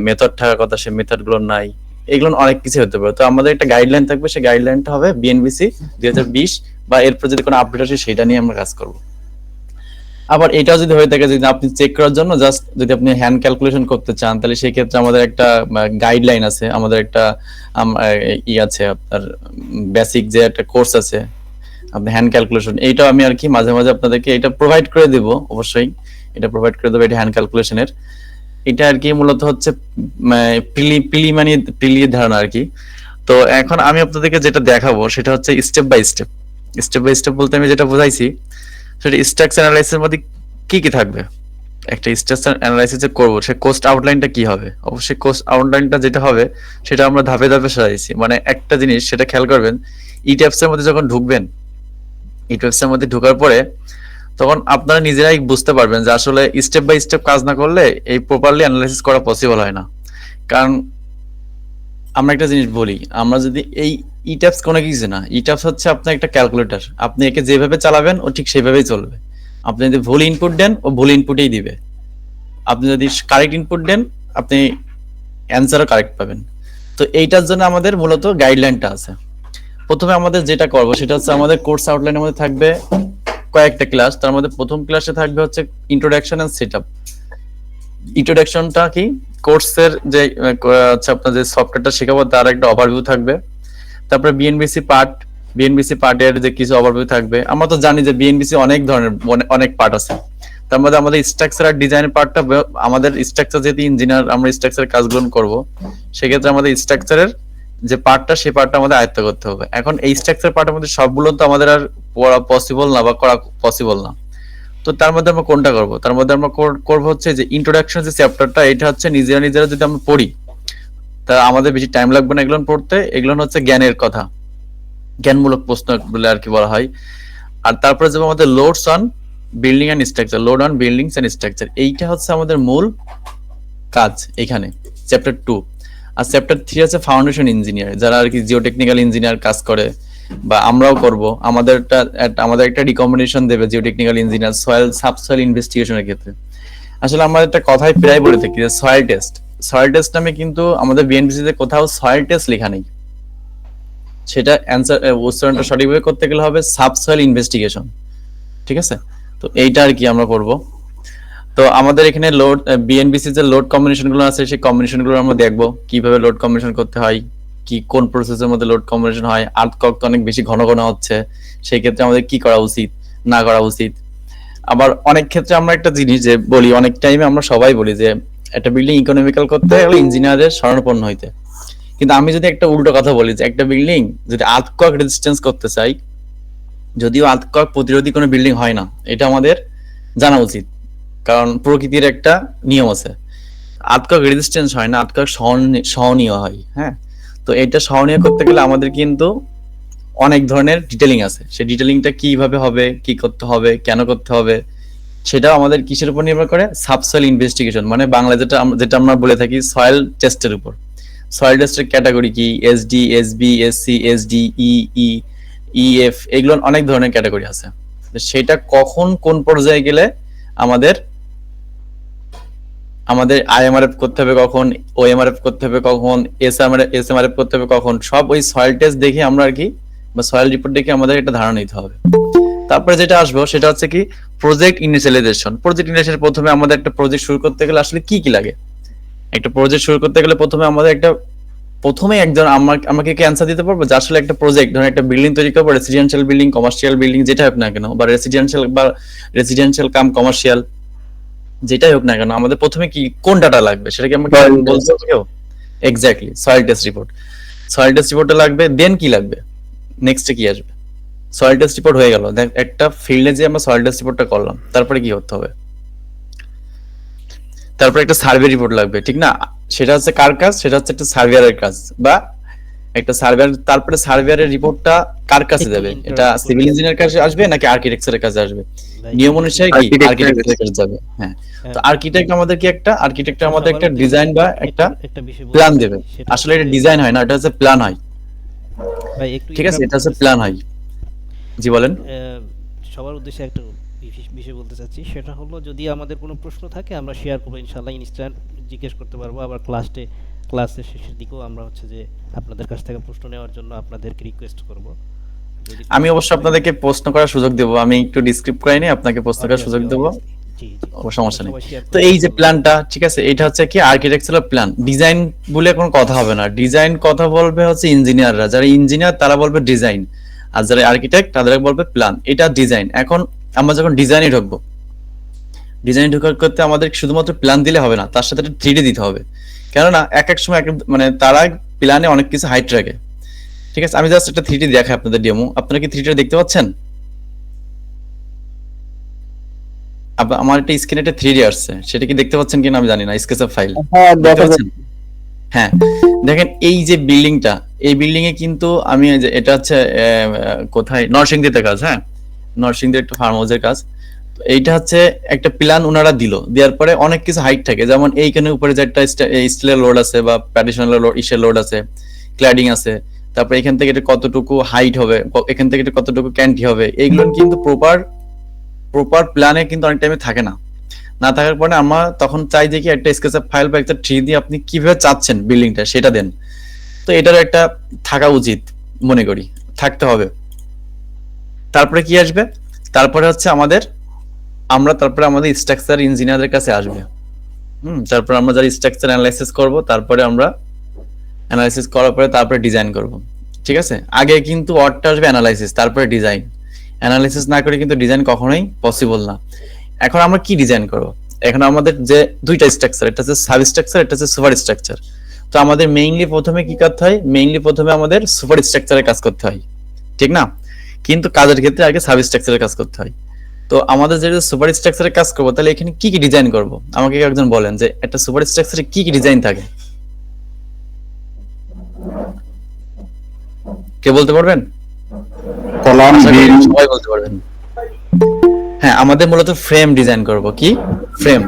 মেথড থাকার কথা সে মেথড গুলো নাই, এগুলো অনেক কিছু হতে পারে। তো আমাদের একটা গাইডলাইন থাকবে, সেই গাইডলাইনটা হবে বিএনবিসি 2020, বা এরপর যদি কোনো আপডেট আসে সেটা নিয়ে আমরা কাজ করব। আবার এটাও যদি হয়ে থাকে, যদি আপনি চেক করার জন্য জাস্ট যদি আপনি হ্যান্ড ক্যালকুলেশন করতে চান, তাহলে সেই ক্ষেত্রে আমাদের একটা গাইডলাইন আছে, আমাদের একটা আছে আপনার বেসিক যে একটা কোর্স আছে আপনি হ্যান্ড ক্যালকুলেশন, এইটাও আমি আর কি মাঝে মাঝে আপনাদেরকে এটা প্রোভাইড করে দেব, অবশ্যই এটা প্রোভাইড করে দেবো, এটা হ্যান্ড ক্যালকুলেশনের। এটা আর কি মূলত হচ্ছে পিলি ধারণা আর কি। তো এখন আমি আপনাদেরকে যেটা দেখাবো সেটা হচ্ছে স্টেপ বাই স্টেপ বলতে আমি যেটা বোঝাইছি সেটা স্ট্রাকচার অ্যানালাইসিসের মধ্যে কি কি থাকবে। একটা স্ট্রাকচার অ্যানালাইসিস যে করবো সে কোস্ট আউটলাইনটা কি হবে, অবশ্যই কোস্ট আউটলাইনটা যেটা হবে সেটা আমরা ধাপে ধাপে সাজাইছি। মানে একটা জিনিস সেটা খেয়াল করবেন, ইট্যাপস এর মধ্যে যখন ঢুকবেন, ইট্যাপস এর মধ্যে ঢোকার পরে তখন আপনারা নিজেরাই বুঝতে পারবেন যে আসলে স্টেপ বাই স্টেপ কাজ না করলে এই প্রপারলি অ্যানালাইসিস করা পসিবল হয় না। কারণ আমরা একটা জিনিস বলি, আমরা যদি এই ইট্যাপস কোনো কিছু না, ইট্যাপস হচ্ছে আপনার একটা ক্যালকুলেটর, আপনি একে যেভাবে চালাবেন ও ঠিক সেভাবেই চলবে। আপনি যদি ভুল ইনপুট দেন ও ভুল ইনপুটেই দিবে, আপনি যদি কারেক্ট ইনপুট দেন আপনি অ্যান্সারও কারেক্ট পাবেন। তো এইটার জন্য আমাদের মূলত গাইডলাইনটা আছে। প্রথমে আমাদের যেটা করবো সেটা হচ্ছে আমাদের কোর্স আউটলাইনের মধ্যে থাকবে কয়েকটা ক্লাস, তার মধ্যে প্রথম ক্লাসে থাকবে হচ্ছে ইন্ট্রোডাকশন এন্ড সেটআপ। ইন্ট্রোডাকশনটা কি, কোর্সের যে হচ্ছে আপনার যে সফটওয়্যারটা শেখাবো তার একটা ওভারভিউ থাকবে। তারপরে বিএনবিসি পার্টের যে কিছু ওভারভিউ থাকবে। আমরা তো জানি যে বিএনবিসি অনেক ধরনের অনেক পার্ট আছে, তার মধ্যে আমাদের স্ট্রাকচার আর ডিজাইনের পার্টটা, আমাদের স্ট্রাকচার যেহেতু ইঞ্জিনিয়ার আমরা স্ট্রাকচারের কাজগুলো করব, সেক্ষেত্রে আমাদের স্ট্রাকচারের যে পার্টটা সেই পার্টটা আমাদের আয়ত্ত করতে হবে। এখন এই স্ট্রাকচার পার্টের মধ্যে সবগুলো তো আমাদের আর পড়া পসিবল না বা করা পসিবল না। তো তার মধ্যে আমরা কোনটা করব, তার মধ্যে আমরা করবো হচ্ছে যে ইন্ট্রোডাকশন যে চ্যাপ্টারটা, এটা হচ্ছে নিজেরা যদি আমরা পড়ি তা আমাদের বেশি টাইম লাগবে না এগুলো পড়তে। এগুলো হচ্ছে জ্ঞানের কথা, জ্ঞানমূলক প্রশ্ন বলে আর কি বলা হয়। আর তারপরে যাবো আমাদের loads on building and structure, load on buildings and structure. এইটা হচ্ছে আমাদের মূল কাজ এখানে চ্যাপ্টার 2। আর চ্যাপ্টার 3 আছে ফাউন্ডেশন ইঞ্জিনিয়ার, যারা আর কি জিওটেকনিক্যাল ইঞ্জিনিয়ার কাজ করে বা আমরাও করব। আমাদের একটা রিকমেন্ডেশন দেবে জিওটেকনিক্যাল ইঞ্জিনিয়ার সয়েল সাবসয়েল ইনভেস্টিগেশনের ক্ষেত্রে। আসলে আমরা একটা কথাই প্রায় বলে থাকি যে সয়েল টেস্ট, সয়েল টেস্ট নামে কিন্তু আমাদের বিএনপিসি তে কোথাও সয়েল টেস্ট লেখা নেই। সেটা অ্যানসার উচ্চারণটা সঠিকভাবে করতে গেলে হবে সাবসয়েল ইনভেস্টিগেশন, ঠিক আছে? তো এইটা আর কি আমরা করব। তো আমাদের এখানে লোড বিএনপিসি যে লোড কম্বিনেশন গুলো আছে সেই কম্বিনেশন গুলো আমরা দেখবো কিভাবে লোড কম্বিনেশন করতে হয়, কি কোন প্রসেসের মধ্যে লোড কম্বিনেশন হয়। আর্থকক তো অনেক বেশি ঘন ঘন হচ্ছে, সেই ক্ষেত্রে আমাদের কি করা উচিত না করা উচিত। আবার অনেক ক্ষেত্রে আমরা একটা জিনিস যে বলি, অনেক টাইমে আমরা সবাই বলি যে একটা বিল্ডিং ইকোনমিক্যাল করতে হলে ইঞ্জিনিয়ারের শরণাপন্ন হইতে। কিন্তু আমি যদি একটা উল্টো কথা বলি যে একটা বিল্ডিং যদি আর্থকক রেজিস্ট্যান্স করতে চাই, যদিও আর্থকক প্রতিরোধী কোনো বিল্ডিং হয় না, এটা আমাদের জানা উচিত, কারণ প্রকৃতির একটা নিয়ম আছে। আর্থকক রেজিস্ট্যান্স হয় না, আর্থকক সহনীয় হয়। হ্যাঁ, তো এটা সহনীয় করতে গেলে আমাদের কিন্তু অনেক ধরনের ডিটেলিং আছে। সেই ডিটেলিংটা কিভাবে হবে, কি করতে হবে, কেন করতে হবে, সেটাও আমাদের কিসের উপর নির্ভর করে? সাবসয়েল ইনভেস্টিগেশন, মানে বাংলা যেটা আমরা বলে থাকি সয়েল টেস্টের উপর। সয়েল টেস্টের ক্যাটাগরি কি? এসডি, এসবি, এসসি, এসডি, ই, ইএফ, এগুলো অনেক ধরনের ক্যাটাগরি আছে। সেটা কখন কোন পর্যায়ে গেলে আমাদের আইএমআরএফ করতে হবে কখন, ওএমআরএফ করতে হবে কখন, এসএমআরএফ করতে হবে কখন, সব ওই সয়েল টেস্ট দেখে আমরা আর কি, বা সয়েল রিপোর্ট দেখে আমাদের একটা ধারণা নিতে হবে। তারপরে যেটা আসবো সেটা হচ্ছে কি প্রজেক্ট ইনিশিয়ালাইজেশন। প্রজেক্ট ইনিশিয়ালাইজেশন প্রথমে আমাদের একটা প্রজেক্ট শুরু করতে গেলে আসলে কি কি লাগে? একটা প্রজেক্ট শুরু করতে গেলে প্রথমে একজন আমাকে কি অ্যান্সার দিতে পারবো যে আসলে একটা প্রজেক্ট, ধরেন একটা বিল্ডিং তৈরি করবো, রেসিডেন্সিয়াল বিল্ডিং, কমার্শিয়াল বিল্ডিং, যেটা হোক না কেন, বা রেসিডেন্সিয়াল কাম কমার্শিয়াল, যেটাই হোক না কেন, আমাদের প্রথমে কি কোন ডাটা লাগবে সেটা কি আমাকে বলতে হবে কেউ? Exactly, soil test report. Soil test রিপোর্টটা লাগবে, দেন কি লাগবে, নেক্সটে কি আসবে? সয়েল টেস্ট রিপোর্ট হয়ে গেল, দেখ একটা ফিল্ডে যে আমরা সয়েল টেস্ট রিপোর্টটা করলাম, তারপরে কি করতে হবে? তারপরে একটা সার্ভে রিপোর্ট লাগবে, ঠিক না? সেটা হচ্ছে কার কাজ? সেটা হচ্ছে একটা সার্ভেয়ারের কাজ, বা একটা সার্ভেয়ার। তারপরে সার্ভেয়ারের রিপোর্টটা কার কাছে যাবে? এটা সিভিল ইঞ্জিনিয়ার কাছে আসবে নাকি আর্কিটেকচারের কাছে আসবে? নিয়ম অনুসারে কি আর্কিটেক্টের কাছে যাবে। হ্যাঁ, তো আর্কিটেক্ট আমাদের কি একটা আমাদের একটা ডিজাইন বা একটা প্ল্যান দেবে। আসলে এটা ডিজাইন হয় না, এটা হচ্ছে প্ল্যান হয়। ঠিক আছে, এটা হচ্ছে প্ল্যান হয়। জি বলেন। সবার উদ্দেশ্যে একটা বিষয় বলতে চাচ্ছি, সেটা হলো যদি আমাদের কোনো প্রশ্ন থাকে আমরা শেয়ার করবো ইনশাআল্লাহ, ইনস্ট্যান্ট জিজ্ঞেস করতে পারবো। আবার ক্লাসের শেষের দিকেও আমরা হচ্ছে যে আপনাদের কাছ থেকে প্রশ্ন নেওয়ার জন্য আপনাদেরকে রিকোয়েস্ট করব। আমি অবশ্য আপনাদেরকে প্রশ্ন করার সুযোগ দেব, আমি একটু ডিসক্রিপ্ট করে নিয়ে আপনাকে প্রশ্ন করার সুযোগ দেব। জি, সমস্যা নেই। তো এই যে প্ল্যানটা, ঠিক আছে, এটা হচ্ছে কি আর্কিটেকচারাল প্ল্যান। ডিজাইন বলে কোনো কথা হবে না, ডিজাইন কথা বলবে হচ্ছে ইঞ্জিনিয়াররা। যারা ইঞ্জিনিয়ার তারা বলবে ডিজাইন, আর যারা আর্কিটেক্ট তাদের বলবে প্ল্যান। এটা ডিজাইন। এখন আমরা যখন ডিজাইনে ঢুকবো, ডিজাইন ঢোকার করতে আমাদের শুধুমাত্র প্ল্যান দিলে হবে না, তার সাথে একটা 3D দিতে হবে। কেননা এক এক সময় মানে তারা প্ল্যানে অনেক কিছু হাইট রাখে। ঠিক আছে, আমি জাস্ট একটা 3D দেখাই আপনাদের ডেমো। আপনারা কি 3D দেখতে পাচ্ছেন? আমার একটা স্ক্রিনে একটা 3D আসছে, সেটা কি দেখতে পাচ্ছেন কিনা আমি জানি না। স্কেচআপ ফাইল, হ্যাঁ দেখা যাচ্ছে। হ্যাঁ, দেখেন এই যে বিল্ডিংটা, এই বিল্ডিং এ কিন্তু আমি এটা হচ্ছে কোথায়, নরসিংদীতে কাজ। হ্যাঁ, নরসিংদীর একটা ফার্ম হাউসের কাজ। এইটা হচ্ছে একটা প্ল্যান ওনারা দেওয়ার পরে অনেক কিছু হাইট থাকে, যেমন এইখানে উপরে যে একটা স্টিলের লোড আছে বা প্যাডিশনাল লোড আছে, ক্ল্যাডিং আছে, তারপর এখান থেকে এটা কতটুকু হাইট হবে, এখান থেকে এটা কতটুকু ক্যান্টি হবে, এইগুলো কিন্তু প্রপার প্ল্যানে কিন্তু অনেক টাইমে থাকে না। না থাকার পরে আমরা তখন চাই যে কি একটা স্কেচআপ ফাইল বা একটা 3D আপনি কিভাবে চাচ্ছেন বিল্ডিংটা সেটা দেন। তো এটারও একটা থাকা উচিত, মনে করি থাকতে হবে। তারপরে কি আসবে? তারপরে হচ্ছে তারপরে আমাদের স্ট্রাকচার ইঞ্জিনিয়ারদের কাছে আসবে। তারপর আমরা যারা স্ট্রাকচার অ্যানালাইসিস করব, তারপরে আমরা অ্যানালাইসিস করার পরে তারপরে ডিজাইন করব। ঠিক আছে, আগে কিন্তু ওয়ার্ডটা আসবে অ্যানালাইসিস, তারপরে ডিজাইন। অ্যানালাইসিস না করে কিন্তু ডিজাইন কখনোই পসিবল না। এখন আমরা কি ডিজাইন করব? এখন আমাদের যে দুইটা স্ট্রাকচার, এটা হচ্ছে সাব স্ট্রাকচার, এটা হচ্ছে সুপার স্ট্রাকচার। তো আমাদের মেইনলি প্রথমে কি করতে হয়? মেইনলি প্রথমে আমাদের সুপার স্ট্রাকচারের কাজ করতে হয়, ঠিক না? কিন্তু কাজের ক্ষেত্রে আগে সাব স্ট্রাকচারের কাজ করতে হয়। তো আমাদের যেটা সুপার স্ট্রাকচারের কাজ করবো, তাহলে এখানে কি কি ডিজাইন করব? আমাকে একজন বলেন যে একটা সুপার স্ট্রাকচারে কি কি ডিজাইন থাকে, কে বলতে পারবেন? কলাম, বিম, সবাই বলতে পারবেন। হ্যাঁ, আমাদের মূলত ফ্রেম ডিজাইন করব। কি ফ্রেম?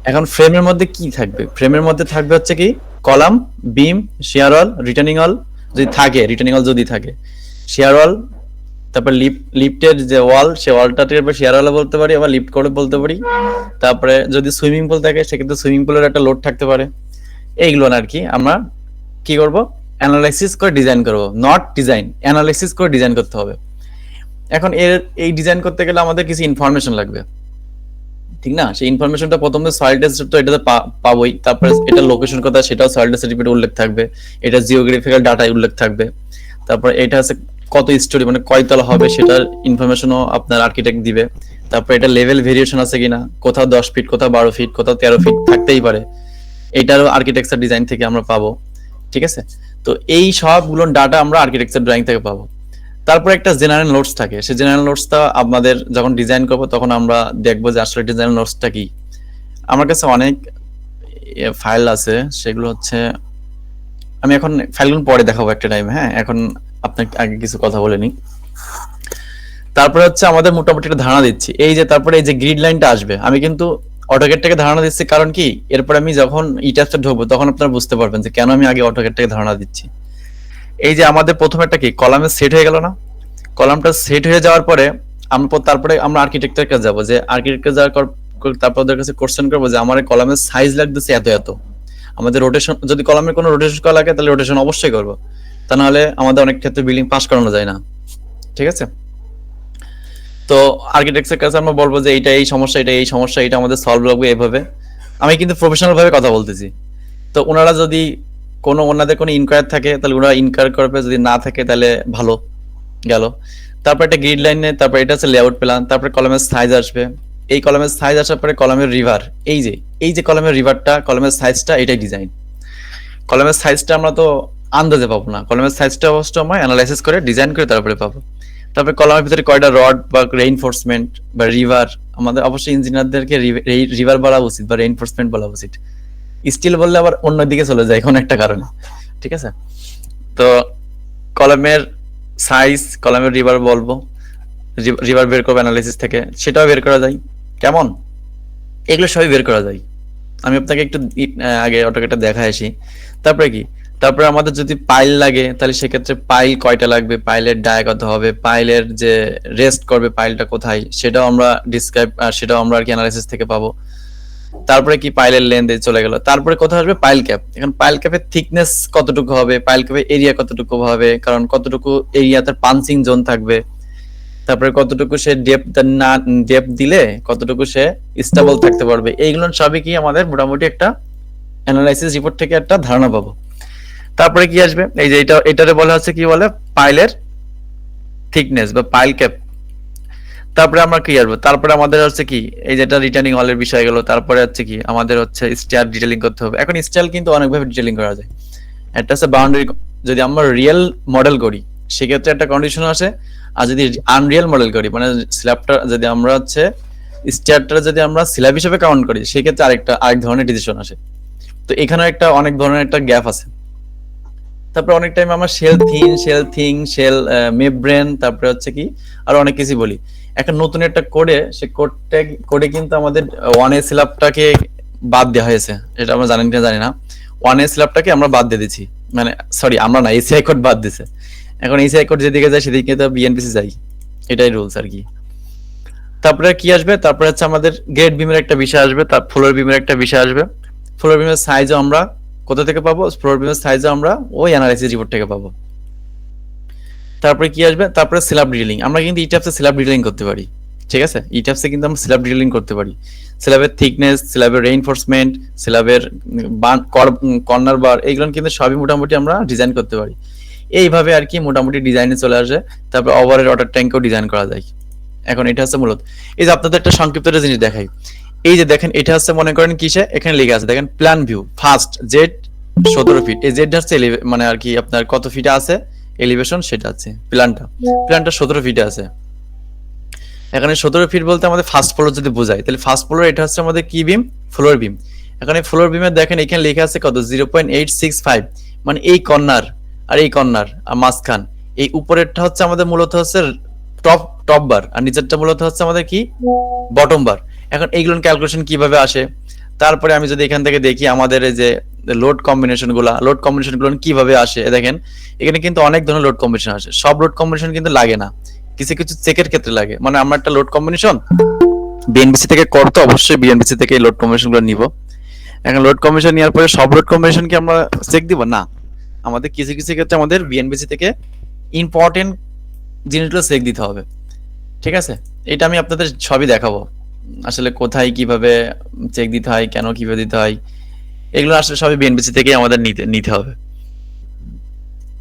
এখন ফ্রেমের মধ্যে কি থাকবে? ফ্রেমের মধ্যে থাকবে হচ্ছে কি কলাম, বিম, শিয়ার ওয়াল, রিটার্নিং ওয়াল যদি থাকে, রিটার্নিং ওয়াল যদি থাকে, শিয়ার ওয়াল, তারপর লিফটের যে ওয়াল, সে ওয়ালটাকে শিয়ার ওয়াল বলতে পারি, আবার লিফট করে বলতে পারি। তারপরে যদি সুইমিং পুল থাকে সেক্ষেত্রে সুইমিং পুলের একটা লোড থাকতে পারে। এইগুলো আর কি আমরা কি করব, অ্যানালাইসিস করে ডিজাইন করব, নট ডিজাইন, অ্যানালাইসিস করে ডিজাইন করতে হবে। এখন এই ডিজাইন করতে গেলে আমাদের কিছু ইনফরমেশন লাগবে, ঠিক না? সেই ইনফরমেশনটা প্রথমে সয়েল টেস্ট তো এটাতে পাবোই, তারপরে এটা লোকেশন কোথায় সেটাও সয়েল টেস্ট সার্টিফিকেট উল্লেখ থাকবে, এটা জিওগ্রাফিক্যাল ডাটায় উল্লেখ থাকবে, তারপর এটা আছে কত স্টোরি মানে কয়তলা হবে সেটার ইনফরমেশনও আপনার আর্কিটেক্ট দিবে, তারপর এটা লেভেল ভেরিয়েশন আছে কিনা, কোথাও 10 ফিট, কোথাও 12 ফিট, কোথাও 13 ফিট থাকতেই পারে, এটারও আর্কিটেকচার ডিজাইন থেকে আমরা পাবো, ঠিক আছে? তো এই সবগুলো ডাটা আমরা আর্কিটেকচার ড্রয়িং থেকে পাবো। তারপর একটা জেনারেল নোটস থাকে, সেই জেনারেল নোটসটা আমাদের যখন ডিজাইন করবো তখন আমরা দেখবো যে আসলে জেনারেল নোটসটা কি। আমার কাছে অনেক ফাইল আছে, সেগুলো হচ্ছে আমি এখন ফাইলগুলো পরে দেখাবো একটা টাইমে। হ্যাঁ, এখন আপনাকে আগে কিছু কথা বলে নিই। তারপরে হচ্ছে আমাদের মোটামুটি একটা ধারণা দিচ্ছি, এই যে তারপরে এই যে গ্রিড লাইনটা আসবে, আমি কিন্তু অটোক্যাডটাকে ধারণা দিচ্ছি, কারণ কি এরপর আমি যখন ইটাচটা ঢুকবো তখন আপনারা বুঝতে পারবেন যে কেন আমি আগে অটোক্যাডটাকে ধারণা দিচ্ছি। এই যে আমাদের প্রথমে একটা কি কলামে সেট হয়ে গেল না, কলামটা সেট হয়ে যাওয়ার পরে তারপরে আমরা আর্কিটেক্টের কাছে যাবো, যে আর্কিটেক্টে যাওয়ার তারপর ওদের কাছে কোশ্চেন করবো যে আমার কলামের সাইজ লাগতেছে এত এত, আমাদের রোটেশন যদি কলামের কোনো রোটেশন করা লাগে তাহলে রোটেশন অবশ্যই করবো, তা নাহলে আমাদের অনেক ক্ষেত্রে বিল্ডিং পাস করানো যায় না, ঠিক আছে? তো আর্কিটেক্টের কাছে আমরা বলবো যে এইটা এই সমস্যা, এটা এই সমস্যা, এটা আমাদের সলভ লাগবে এইভাবে। আমি কিন্তু প্রফেশনাল ভাবে কথা বলতেছি, তো ওনারা যদি ওনাদের কোনো ইনকোয়ার থাকে তাহলে ওনারা ইনকোয়ার করবে, যদি না থাকে তাহলে ভালো গেল। তারপর একটা গ্রিড লাইন নেই, তারপর এটা হচ্ছে লেআউট প্ল্যান, তারপরে কলামের সাইজ আসবে, এই কলামের সাইজ আসার পরে কলামের রিভার, এই যে কলামের রিভারটা, কলামের সাইজটা, এটাই ডিজাইন। কলামের সাইজটা আমরা তো আন্দাজে পাবো না, কলামের সাইজটা অবশ্য আমরা অ্যানালাইসিস করে ডিজাইন করে তারপরে পাবো। তারপরে কলামের ভিতরে কয়টা রড বা রেইনফোর্সমেন্ট বা রিভার, আমাদের অবশ্যই ইঞ্জিনিয়ারদেরকে রিভার বলা উচিত বা রেইনফোর্সমেন্ট বলা উচিত, স্টিল বললে আবার অন্যদিকে চলে যায় কোন একটা কারণে, ঠিক আছে? তো কলামের সাইজ, কলামের রিভার বলবো, রিভার বের করবো অ্যানালাইসিস থেকে, সেটাও বের করা যায়। কেমন? এগুলো সবই বের করা যায়। আমি আপনাকে একটু আগে অটোক্যাডটা দেখা আসি। তারপরে কি, তারপরে আমাদের যদি পাইল লাগে তাহলে সেক্ষেত্রে পাইল কয়টা লাগবে, পাইলের ডায়া কত হবে, পাইলের যে রেস্ট করবে পাইলটা কোথায় সেটাও আমরা ডিসক্রাইব, সেটাও আমরা আর কি অ্যানালাইসিস থেকে পাবো। তারপরে কি পাইলের লেন্থ চলে গেল, তারপরে কোথায় আসবে পাইল ক্যাপ। এখন পাইল ক্যাপের থিকনেস কতটুকু হবে, পাইল ক্যাপের এরিয়া কতটুকু হবে, কারণ কতটুকু এরিয়াতে পাঞ্চিং জোন থাকবে, তারপরে কতটুকু সে ডেপথ দিলে কতটুকু সে স্টেবল থাকতে পারবে, এইগুলো সবই কি আমাদের মোটামুটি একটা অ্যানালাইসিস রিপোর্ট থেকে একটা ধারণা পাবো। তারপরে কি আসবে, এই যে এটারে বলা হচ্ছে কি বলে পাইলের থিকনেস বা পাইল ক্যাপ। তারপরে আমরা কি আসবো, তারপরে আমাদের হচ্ছে কি এই যেটা রিটার্নিং হলের বিষয় গেল, তারপরে হচ্ছে কি আমাদের হচ্ছে স্টার ডিটেইলিং করতে হবে। এখন স্টাইল কিন্তু অনেকভাবে ডিটেইলিং করা যায়। একটা হচ্ছে বাউন্ডারি, যদি আমরা রিয়েল মডেল করি সেক্ষেত্রে একটা কন্ডিশন আসে, আর যদি আনরিয়েল মডেল করি মানে স্ল্যাবটা যদি আমরা হচ্ছে স্টারটা যদি আমরা স্ল্যাব হিসেবে কাউন্ট করি সেক্ষেত্রে আরেক ধরনের ডিসিশন আসে। তো এখানে একটা অনেক ধরনের একটা গ্যাপ আছে। তারপরে অনেক টাইম আমরা শেল থিং, শেল মেমব্রেন, তারপরে হচ্ছে কি আর অনেক কিছু বলি। একটা নতুন একটা কোডে, সে কোডে কিন্তু আমাদের 1A স্ল্যাবটাকে বাদ দেওয়া হয়েছে, এটা আমরা জানেন কিনা জানি না। 1A স্ল্যাবটাকে আমরা বাদ দিয়ে দিচ্ছি, মানে সরি আমরা না, এসিআই কোড বাদ দিছে। এখন এসিআই কোড যেদিকে যায় সেদিকে তো বিএনপিসি যাই, এটাই রুলস আর কি। তারপরে কি আসবে, তারপরে হচ্ছে আমাদের গেট বিমের একটা বিষয় আসবে, তার ফ্লোর বিমের একটা বিষয় আসবে। ফ্লোর বিমের সাইজও আমরা কোথা থেকে পাবো, ফ্লোর বিমের সাইজও আমরা ওই অ্যানালাইসিস রিপোর্ট থেকে পাবো। তারপরে কি আসবে, তারপরে স্ল্যাব ডিটেইলিং, আমরা কিন্তু ইটাপসে স্ল্যাব ডিটেইলিং করতে পারি, ঠিক আছে? ইটাপসে কিন্তু আমরা স্ল্যাব ডিটেইলিং করতে পারি, স্ল্যাবের থিকনেস, স্ল্যাবের রেইনফোর্সমেন্ট, স্ল্যাবের কর্নার বার, এইগুলো কিন্তু সবই মোটামুটি আমরা ডিজাইন করতে পারি। এইভাবে আর কি মোটামুটি ডিজাইনে চলে আসে। তারপরে ওভারের ওয়াটার ট্যাঙ্কও ডিজাইন করা যায়। এখন এটা হচ্ছে মূলত, এই যে আপনাদের একটা সংক্ষিপ্ত জিনিস দেখাই, এই যে দেখেন এটা হচ্ছে মনে করেন কিসে, এখানে লেখা আছে দেখেন plan view first Z 17 feet, এই জেড হচ্ছে মানে আর কি আপনার কত ফিটে আছে এলিভেশন সেটা আছে, প্ল্যানটা 17 ফিটে আছে। এখানে 17 ফিট বলতে আমাদের ফার্স্ট ফ্লোর যদি বোঝায় তাহলে ফার্স্ট ফ্লোর এটা হচ্ছে আমাদের কি বিম, ফ্লোর বিম। এখানে ফ্লোর বিমের দেখেন এখানে লেখা আছে কত 0.865, মানে এই কর্নার আর এই কর্নার আর মাঝখান, এই উপরেরটা হচ্ছে আমাদের মূলত হচ্ছে টপ বার, আর নিচেরটা মূলত হচ্ছে আমাদের কি বটম বার। এখন এইগুলো ক্যালকুলেশন কিভাবে আসে, তারপরে আমি যদি এখান থেকে দেখি আমাদের এই যে লোড কম্বিনেশন গুলো কিভাবে আসে, দেখেন এখানে কিন্তু অনেক ধরনের লোড কম্বিনেশন আসে। সব লোড কম্বিনেশন কিন্তু লাগে না, কিছু কিছু চেকের ক্ষেত্রে লাগে। মানে আমরা একটা লোড কম্বিনেশন বিএনবিসি থেকে করতে, অবশ্যই বিএনবিসি থেকে লোড কম্বিনেশন গুলো নিব। এখন লোড কম্বিনেশন নেওয়ার পরে সব লোড কম্বিনেশন কি আমরা চেক দিব না, আমাদের কিছু কিছু ক্ষেত্রে আমাদের বিএনবিসি থেকে ইম্পর্টেন্ট জিনিসগুলো চেক দিতে হবে। ঠিক আছে, এটা আমি আপনাদের সবই দেখাবো, আসলে কোথায় কিভাবে চেক দিতে হয়, কেন কিভাবে দিতে হয়, এগুলো আসলে সবই বিএনবিসি থেকে আমাদের নিতে নিতে হবে।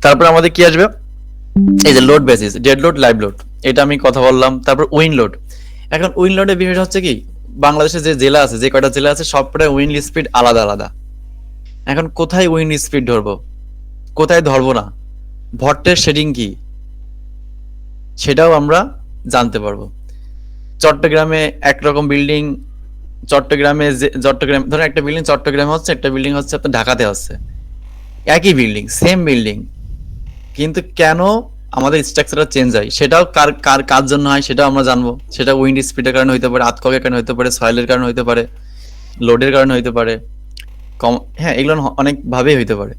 তারপর আমাদের কি আসবে, এই যে load basis, dead load, live load, এটা আমি কথা বললাম। তারপর উইন্ড লোড। এখন উইন্ড লোডের বিষয়টা হচ্ছে কি, বাংলাদেশে যে জেলা আছে, যে কয়টা জেলা আছে, সবকটায় উইন্ড স্পিড আলাদা আলাদা। এখন কোথায় উইন্ড স্পিড ধরবো, কোথায় ধরবো না, ভট্টের শেডিং কি, সেটাও আমরা জানতে পারবো। চট্টগ্রামে একরকম বিল্ডিং, চট্টগ্রাম ধরেন একটা বিল্ডিং চট্টগ্রামে হচ্ছে, একটা বিল্ডিং হচ্ছে আপনার ঢাকাতে হচ্ছে, একই বিল্ডিং, সেম বিল্ডিং, কিন্তু কেন আমাদের স্ট্রাকচারটা চেঞ্জ হয়, সেটাও কার কার কার জন্য হয় সেটাও আমরা জানবো। সেটা উইন্ড স্পিডের কারণে হতে পারে, আতককের কারণে হতে পারে, সয়েলের কারণে হতে পারে, লোডের কারণে হতে পারে, হ্যাঁ এগুলো অনেক ভাবেই হইতে পারে।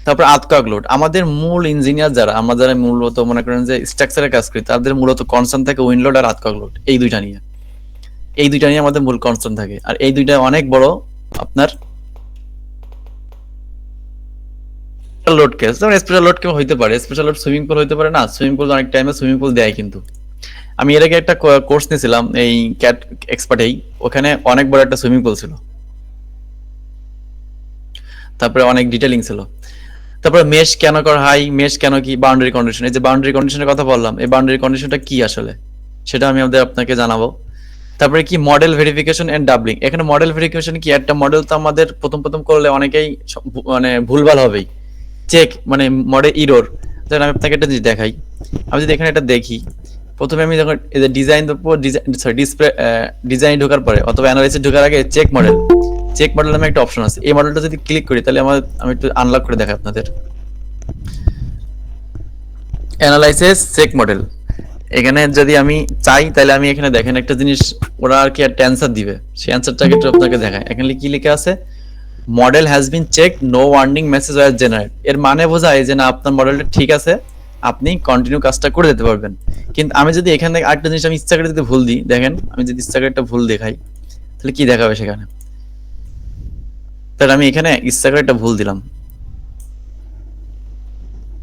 তারপর আতকক লোড, আমাদের মূল ইঞ্জিনিয়ার যারা, আমরা যারা মূলত মনে করেন যে স্ট্রাকচারে কাজ করি, তাদের মূলত কনসার্ন থাকে উইন্ড লোড আর আতকক লোড, এই দুইটা নিয়ে আমাদের মূল কনসার্ন থাকে। আর এই দুইটা অনেক বড় আপনার লোড কেস। যেমন স্পেশাল লোড কেউ হইতে পারে, স্পেশাল লোড সুইমিং পুল হইতে পারে না, সুইমিং পুল অনেক টাইমে সুইমিং পুল দেয়। কিন্তু আমি এর আগে একটা কোর্স নিয়েছিলাম এই ক্যাট এক্সপার্টেই, ওখানে অনেক বড় একটা সুইমিং পুল ছিল, তারপরে অনেক ডিটেইলিং ছিল। তারপরে মেশ কেন করা হয়, মেশ কেন কি, বাউন্ডারি কন্ডিশন, এই যে বাউন্ডারি কন্ডিশনের কথা বললাম, এই বাউন্ডারি কন্ডিশনটা কি আসলে, সেটা আমি আপনাকে জানাবো। তারপরে কি মডেল ভেরিফিকেশন এন্ড ডাবলিং। এখানে মডেল ভেরিফিকেশন কি, একটা মডেল তো আমাদের প্রথম করলে অনেকেই মানে ভুলভাল হবেই, চেক মানে মডেল ইরোর। আমি আপনাকে একটা জিনিস দেখাই, আমি যদি এখানে এটা দেখি, প্রথমে আমি যখন ডিজাইন ডিজাইন ঢোকার পরে অথবা অ্যানালাইসিস ঢোকার আগে চেক মডেল নামে একটা অপশন আছে, এই মডেলটা যদি ক্লিক করি তাহলে আমি একটু আনলক করে দেখাই আপনাদের। অ্যানালাইসিস চেক মডেল, এখানে যদি আমি চাই তাহলে আমি এখানে দেখেন একটা জিনিস, ওরা আর কি একটা অ্যান্সার দিবে, সেই অ্যান্সারটাকে একটু আপনাকে দেখায়। এখানে কি লেখা আছে, model has been check, no warning message was generate. এর মানে বোঝায় যে না, আপনার মডেলটা ঠিক আছে, আপনি কন্টিনিউ কাজটা করে যেতে পারবেন। কিন্তু আমি যদি এখান থেকে আরেকটা জিনিস আমি ইচ্ছা করে যদি ভুল দিই, দেখেন আমি যদি ইচ্ছা করে একটা ভুল দেখাই তাহলে কি দেখাবে সেখানে, তাহলে আমি এখানে ইচ্ছা করে একটা ভুল দিলাম,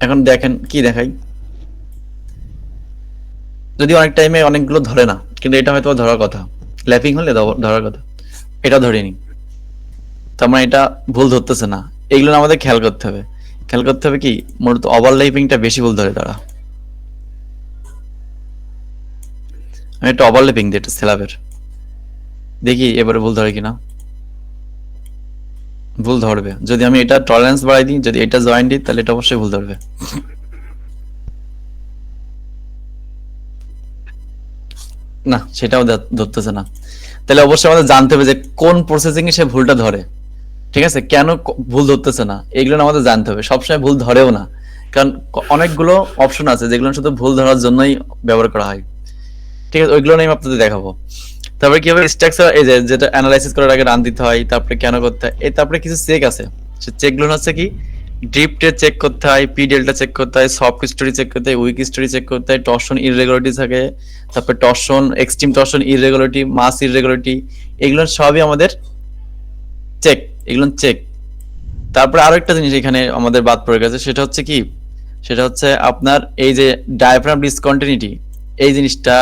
এখন দেখেন কি দেখাই, যদি অনেক টাইমে অনেকগুলো ধরে না, কিন্তু এটা হয়তো ধরার কথা, ল্যাপিং হলে ধরার কথা, এটা ধরেনি, তার মানে এটা ভুল ধরতেছে না। এগুলো আমাদের খেয়াল করতে হবে কি, মূলত ওভারল্যাপিংটা বেশি ভুল ধরে তারা। আমি একটা ওভারল্যাপিং দিই একটা স্ল্যাবের, দেখি এবারে ভুল ধরে কিনা, ভুল ধরবে। যদি আমি এটা টলারেন্স বাড়াই দিই, যদি এটা জয়েন দিই, তাহলে এটা অবশ্যই ভুল ধরবে। না, সেটাও ধরতেছে না, তাহলে অবশ্যই আমাদের জানতে হবে যে কোন প্রসেসিং এ সে ভুলটা ধরে। ঠিক আছে, কেন ভুল ধরতেছে না, এগুলো আমাদের জানতে হবে। সবসময় ভুল ধরেও না, কারণ অনেকগুলো অপশন আছে যেগুলো শুধু ভুল ধরার জন্যই ব্যবহার করা হয়। ঠিক আছে, ওইগুলো আমি আপনাদের দেখাবো। তারপরে কিভাবে স্ট্রাকচার, এই যে যেটা অ্যানালাইসিস করার আগে রান দিতে হয়, তারপরে কেন করতে হয়, তারপরে কিছু চেক আছে, সে চেকগুলো হচ্ছে কি, ড্রিফটে চেক করতে হয়, পি ডেল্টা চেক করতে হয়, সফট স্টোরি চেক করতে হয়, উইক স্টোরি চেক করতে হয়, টর্শন ইররেগুলারিটি থাকে, তারপরে টর্শন, এক্সট্রিম টর্শন ইররেগুলারিটি, মাস ইররেগুলারিটি, এগুলো সবই আমাদের চেক, এগুলো চেক। তারপরে আরো একটা জিনিস এখানে আমাদের বাদ পড়ে গেছে, সেটা হচ্ছে কি, সেটা হচ্ছে আপনার এই যে ডায়াফ্রাম ডিসকন্টিনিউটি, এই জিনিসটা।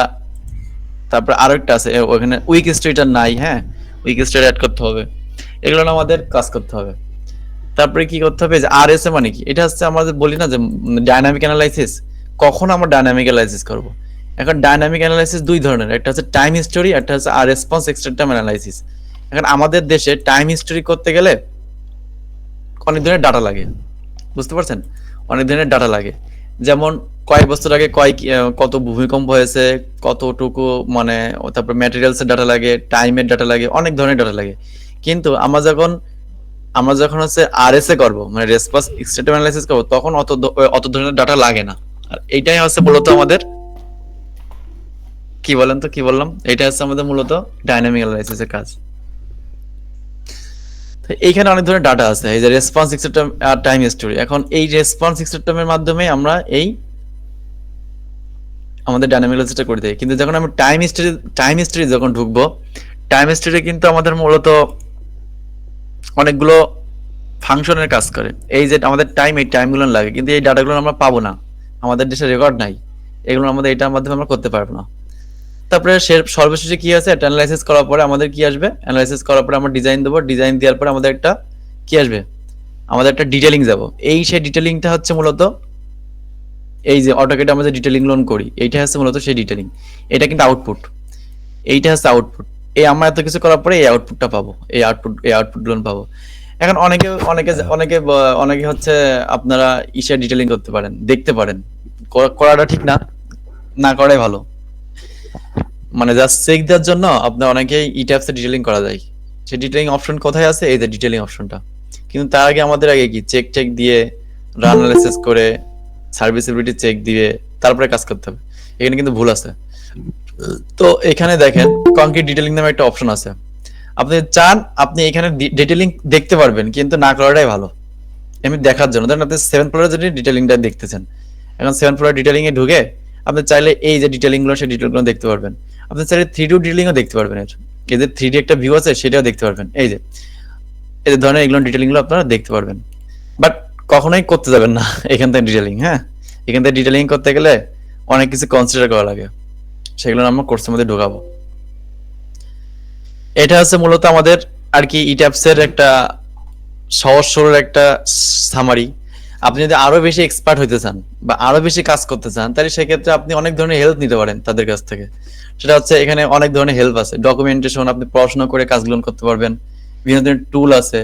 তারপর আরো একটা আছে ওখানে উইক স্টোরিটা নাই, হ্যাঁ উইক স্টোরি অ্যাড করতে হবে, এগুলো আমাদের কাজ করতে হবে। তারপরে কি করতে হবে, যে আর এস এ মানে কি, এটা হচ্ছে আমাদের বলি না যে ডায়নামিক অ্যানালাইসিস, কখন আমরা ডায়নামিক অ্যানালাইসিস করব। এখন ডায়নামিক অ্যানালাইসিস দুই ধরনের, একটা হচ্ছে টাইম হিস্টোরি, একটা হচ্ছে আর রেসপন্স এক্সট্রা টাইম অ্যানালাইসিস। এখন আমাদের দেশে টাইম হিস্টোরি করতে গেলে অনেক ধরনের ডাটা লাগে, বুঝতে পারছেন, অনেক ধরনের ডাটা লাগে। যেমন কয়েক বছর আগে কত ভূমিকম্প হয়েছে, কতটুকু মানে, তারপর ম্যাটেরিয়ালস এর ডাটা লাগে, টাইমের ডাটা লাগে, অনেক ধরনের ডাটা লাগে। কিন্তু আমরা যখন হচ্ছে আরএসএ করব, মানে রেসপন্স এক্সট্রা অ্যানালাইসিস করব, তখন অত ধরনের ডাটা লাগে না। আর এইটাই হচ্ছে মূলত আমাদের কি বলেন তো, কি বললাম? এটা হচ্ছে আমাদের মূলত ডাইনামিক অ্যানালাইসিস এর কাজ। তো এইখানে অনেক ধরনের ডাটা আছে, এই যে রেসপন্স সিস্টেম আর টাইম স্টোরি। এখন এই রেসপন্স সিস্টেমের মাধ্যমে আমরা এই আমাদের ডাইনামিক অ্যানালাইসিসটা করে দেই। কিন্তু যখন আমরা টাইম স্টোরি যখন ঢুকবো, টাইম স্টোরি কিন্তু আমাদের মূলত অনেকগুলো ফাংশনের কাজ করে। এই যে আমাদের টাইম, এই টাইমগুলো লাগে, কিন্তু এই ডাটাগুলো আমরা পাবো না, আমাদের দেশে রেকর্ড নাই, এগুলো আমাদের এটার মাধ্যমে আমরা করতে পারবো না। তারপরে সর্বশেষে কি আছে, অ্যানালাইসিস করার পরে আমাদের কি আসবে, অ্যানালাইসিস করার পরে আমরা ডিজাইন দেবো, ডিজাইন দেওয়ার পরে আমাদের একটা কি আসবে, আমাদের একটা ডিটেলিং যাব। এই সেই ডিটেলিংটা হচ্ছে মূলত এই যে অটোকেটে আমরা যে ডিটেলিং লোন করি, এইটা হচ্ছে মূলত সেই ডিটেলিং। এটা কিন্তু আউটপুট, এইটা হচ্ছে আউটপুট। এই আমরা এত কিছু করার পরে এই আউটপুটটা পাবো, এই আউটপুট লোন পাবো। এখন অনেকে হচ্ছে আপনারা ডিটেলিং করতে পারেন, দেখতে পারেন, করাটা ঠিক না, না করাই ভালো। মানে জাস্ট চেক দেওয়ার জন্য আপনার অনেকেই ইট্যাপসে ডিটেলিং করা যায়। সেই ডিটেলিং অপশন কোথায় আছে, এই যে ডিটেলিং অপশনটা। কিন্তু তার আগে আমাদের আগে কি চেক দিয়ে, রান অ্যানালাইসিস করে, সার্ভিসিবিলিটি চেক দিয়ে তারপরে কাজ করতে হবে। এখানে কিন্তু ভুল আছে। তো এখানে দেখেন কংক্রিট ডিটেলিং নামে একটা অপশন আছে। আপনি চান আপনি এখানে ডিটেলিং দেখতে পারবেন, কিন্তু না করাটাই ভালো। এমনি দেখার জন্য, ধরেন আপনি 7 ফ্লোরের জন্য ডিটেলিংটা দেখতেছেন। এখন 7 ফ্লোরের ডিটেলিং এ ঢুকে আপনি চাইলে এই যে ডিটেলিং গুলো, সেই ডিটেল গুলো দেখতে পারবেন। আপনি চাইলে 3D ডিটেলিংও দেখতে পারবেন। এই যে 3D একটা ভিউ আছে, সেটাও দেখতে পারবেন। এই যে ধরনের এগুলো ডিটেলিং গুলো আপনারা দেখতে পারবেন। বাট কখনোই করতে যাবেন না এখান থেকে ডিটেলিং। হ্যাঁ, এখান থেকে ডিটেলিং করতে গেলে অনেক কিছু কনসিডার করা লাগে, সেগুলো আমরা কোর্সের মধ্যে ঢোকাবো। এটা হচ্ছে মূলত আমাদের আর কি ইট্যাপস এর একটা সহজ সরল একটা সামারি। আপনি যদি আরো বেশি এক্সপার্ট হইতে চান বা আরো বেশি কাজ করতে চান, তাহলে সেক্ষেত্রে আপনি অনেক ধরনের হেল্প নিতে পারেন তাদের কাছ থেকে। সেটা হচ্ছে এখানে অনেক ধরনের হেল্প আছে, ডকুমেন্টেশন, আপনি পড়াশোনা করে কাজগুলো করতে পারবেন। বিভিন্ন ধরনের টুল আছে।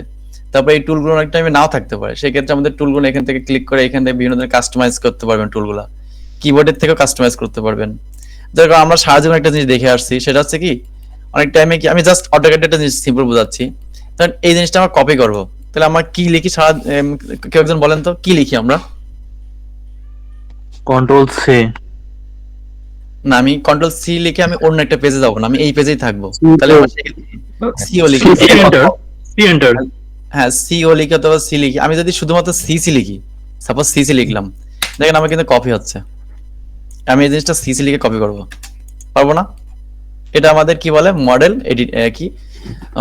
তারপরে এই টুলগুলো অনেক টাইমে নাও থাকতে পারে, সেক্ষেত্রে আমাদের টুলগুলো এখান থেকে ক্লিক করে এখান থেকে বিভিন্ন ধরনের কাস্টমাইজ করতে পারবেন। টুলগুলা কিবোর্ডের থেকেও কাস্টমাইজ করতে পারবেন। যেরকম আমরা সারা জীবন একটা জিনিস দেখে আসছি, সেটা হচ্ছে কি অনেক টাইমে কি, আমি জাস্ট অটোক্যাডে একটা জিনিস সিম্পল বোঝাচ্ছি। কারণ এই জিনিসটা আমরা কপি করব, তাহলে আমরা কি লিখি সারা, কেউ একজন বলেন তো কি লিখি আমরা? Control C. না, আমি কন্ট্রোল সি লিখে আমি অন্য একটা পেজে যাবো না, আমি এই পেজেই থাকবো। তাহলে আমরা সিও লিখি, হ্যাঁ সিও লিখে অথবা সি লিখি। আমি যদি শুধুমাত্র সি লিখি, সাপোজ সি লিখলাম, দেখেন আমার কিন্তু কপি হচ্ছে। আমি এই জিনিসটা সি লিখে কপি করব, পারবো না। এটা আমাদের কি বলে, মডেল এডিট, কি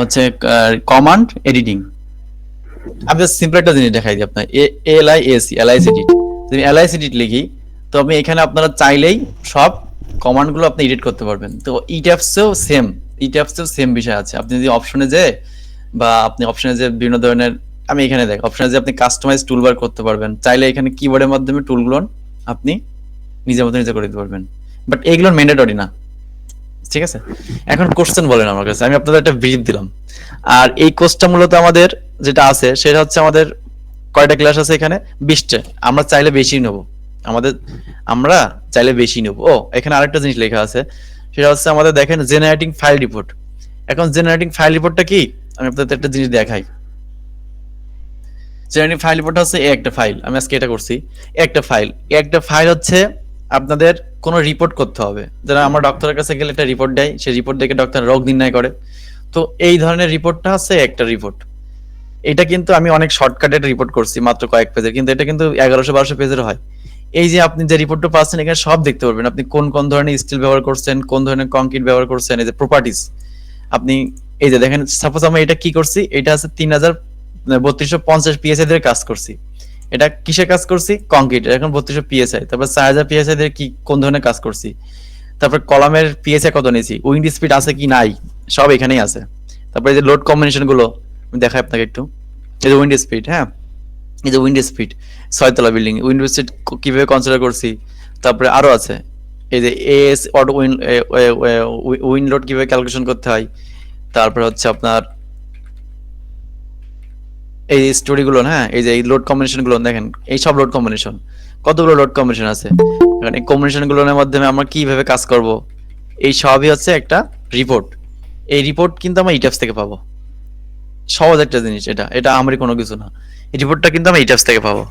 হচ্ছে কমান্ড এডিটিং। আমি সিম্পল একটা জিনিস দেখাই দিই আপনার, এলআইএস এডিট। যদি এলআইএস এডিট লিখি, তো আমি এখানে আপনারা চাইলেই সব কমান্ড গুলো আপনি এডিট করতে পারবেন। তো ইট্যাপসেও সেম বিষয় আছে। আপনি যদি অপশনে যে, বা আপনি অপশনে যে বিভিন্ন ধরনের, আমি এখানে দেখ অপশনে যে আপনি কাস্টমাইজ টুলবার করতে পারবেন, চাইলে এখানে কিবোর্ডের মাধ্যমে টুলগুলো আপনি নিজের মতো নিজে করে দিতে পারবেন। বাট এইগুলো ম্যান্ডেটরি না, ঠিক আছে। এখন কোশ্চেন বলেন আমার কাছে, আমি আপনাদের একটা ব্রিফ দিলাম। আর এই কোর্সটা মূলত আমাদের যেটা আছে, সেটা হচ্ছে আমাদের কয়টা ক্লাস আছে এখানে, 20টা। আমরা চাইলে বেশি নেব, আমরা চাইলে বেশি নেব। ও এখানে আরেকটা জিনিস লেখা আছে, সেটা হচ্ছে আমাদের দেখেন জেনারেটিং ফাইল রিপোর্ট। এখন জেনারেটিং ফাইল রিপোর্টটা কি, আমি আপনাদের একটা জিনিস দেখাই। জেনারেটিং ফাইল রিপোর্ট হচ্ছে একটা ফাইল, আমি আজকে এটা করছি। একটা ফাইল হচ্ছে আপনাদের কোনো রিপোর্ট করতে হবে। যারা আমরা ডক্টরের কাছে গেলে একটা রিপোর্ট দেয়, সেই রিপোর্ট দেখে ডক্টর রোগ নির্ণয় করে। তো এই ধরনের রিপোর্টটা হচ্ছে একটা রিপোর্ট। এটা কিন্তু আমি অনেক শর্টকাটের রিপোর্ট করছি, মাত্র কয়েক পেজের, কিন্তু এটা কিন্তু 1100-1200 পেজের হয়। এই যে আপনি যে রিপোর্টটা পাচ্ছেন, এখানে সব দেখতে পারবেন, আপনি কোন কোন ধরনের স্টিল ব্যবহার করছেন, কোন ধরনের কংক্রিট ব্যবহার করছেন, এই যে প্রপার্টিজ আপনি এই যে দেখেন। সাপোজ আমি এটা কি করছি, এটা আছে 3250 পিএসআই দিয়ে কাজ করছি। এটা কিসের কাজ করছি, কংক্রিট। এখন 3200 পিএসআই। তারপর 4000 পিএসআই দিয়ে কি কোন ধরনের কাজ করছি। তারপর কলামের পিএসআই কত নিয়েছি, উইন্ড স্পিড আছে কি নাই, সব এখানেই আছে। তারপরে এই যে লোড কম্বিনেশন গুলো আমি দেখাই আপনাকে একটু। এই যে উইন্ড স্পিড, হ্যাঁ এই যে উইন্ড স্পিড, 6 তলা বিল্ডিং উইন্ড স্পিড কিভাবে কনসিডার করছি। তারপরে আরো আছে এই যে এএস অটো উইন্ড লোড কিভাবে ক্যালকুলেশন করতে হয়। তারপরে হচ্ছে আপনার এই স্টোরি গুলো, হ্যাঁ এই যে এই লোড কম্বিনেশন গুলো দেখেন, এই সব লোড কম্বিনেশন, কতগুলো লোড কম্বিনেশন আছে। এখন এই কম্বিনেশন গুলোর মাধ্যমে আমরা কিভাবে কাজ করব, এই সবই হচ্ছে একটা রিপোর্ট। এই রিপোর্ট কিন্তু আমরা ইট্যাপস থেকে পাবো। সহজ একটা জিনিস, এটা আমারই কোনো কিছু না। এই রিপোর্টটা কিন্তু আমরা ইট্যাপস থেকে পাবো।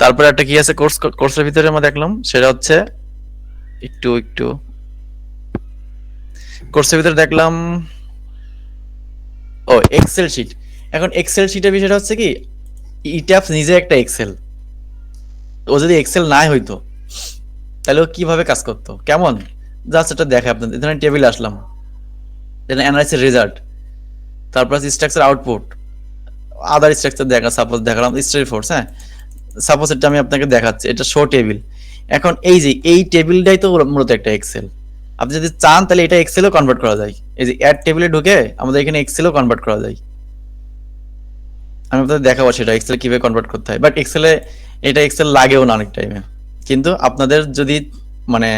তারপরে একটা কি আছে কোর্সের ভিতরে আমরা দেখলাম, সেটা হচ্ছে একটু কোর্সের ভিতরে দেখলাম ও এক্সেল শিট। এখন এক্সেল শিটের বিষয়টা হচ্ছে কি, ইট্যাপস নিজে একটা এক্সেল। ও যদি এক্সেল নাই হইতো তাহলে ও কিভাবে কাজ করতো, কেমন জাস্ট এটা দেখে আপনাদের। এখানে টেবিলে আসলাম, দেন অ্যানালাইসিস রেজাল্ট, তারপর স্ট্রাকচার আউটপুট, আদার স্ট্রাকচার দেখা, সাপোজ দেখালাম স্টোরি ফোর্স। হ্যাঁ, সাপোজ এটা আমি আপনাকে দেখাচ্ছি, এটা শো টেবিল। এখন এই যে এই টেবিলটাই তো মূলত একটা এক্সেল। আপনি যদি চান তাহলে এটা এক্সেলও কনভার্ট করা যায়। এই যে অ্যাড টেবিলে ঢুকে আমাদের এখানে এক্সেলও কনভার্ট করা যায়। আমি আপনাদের দেখাবো সেটা এক্সেল কিভাবে কনভার্ট করতে হয়। বাট এক্সেলে এটা এক্সেল লাগেও না অনেক টাইমে। কিন্তু আপনাদের যদি মানে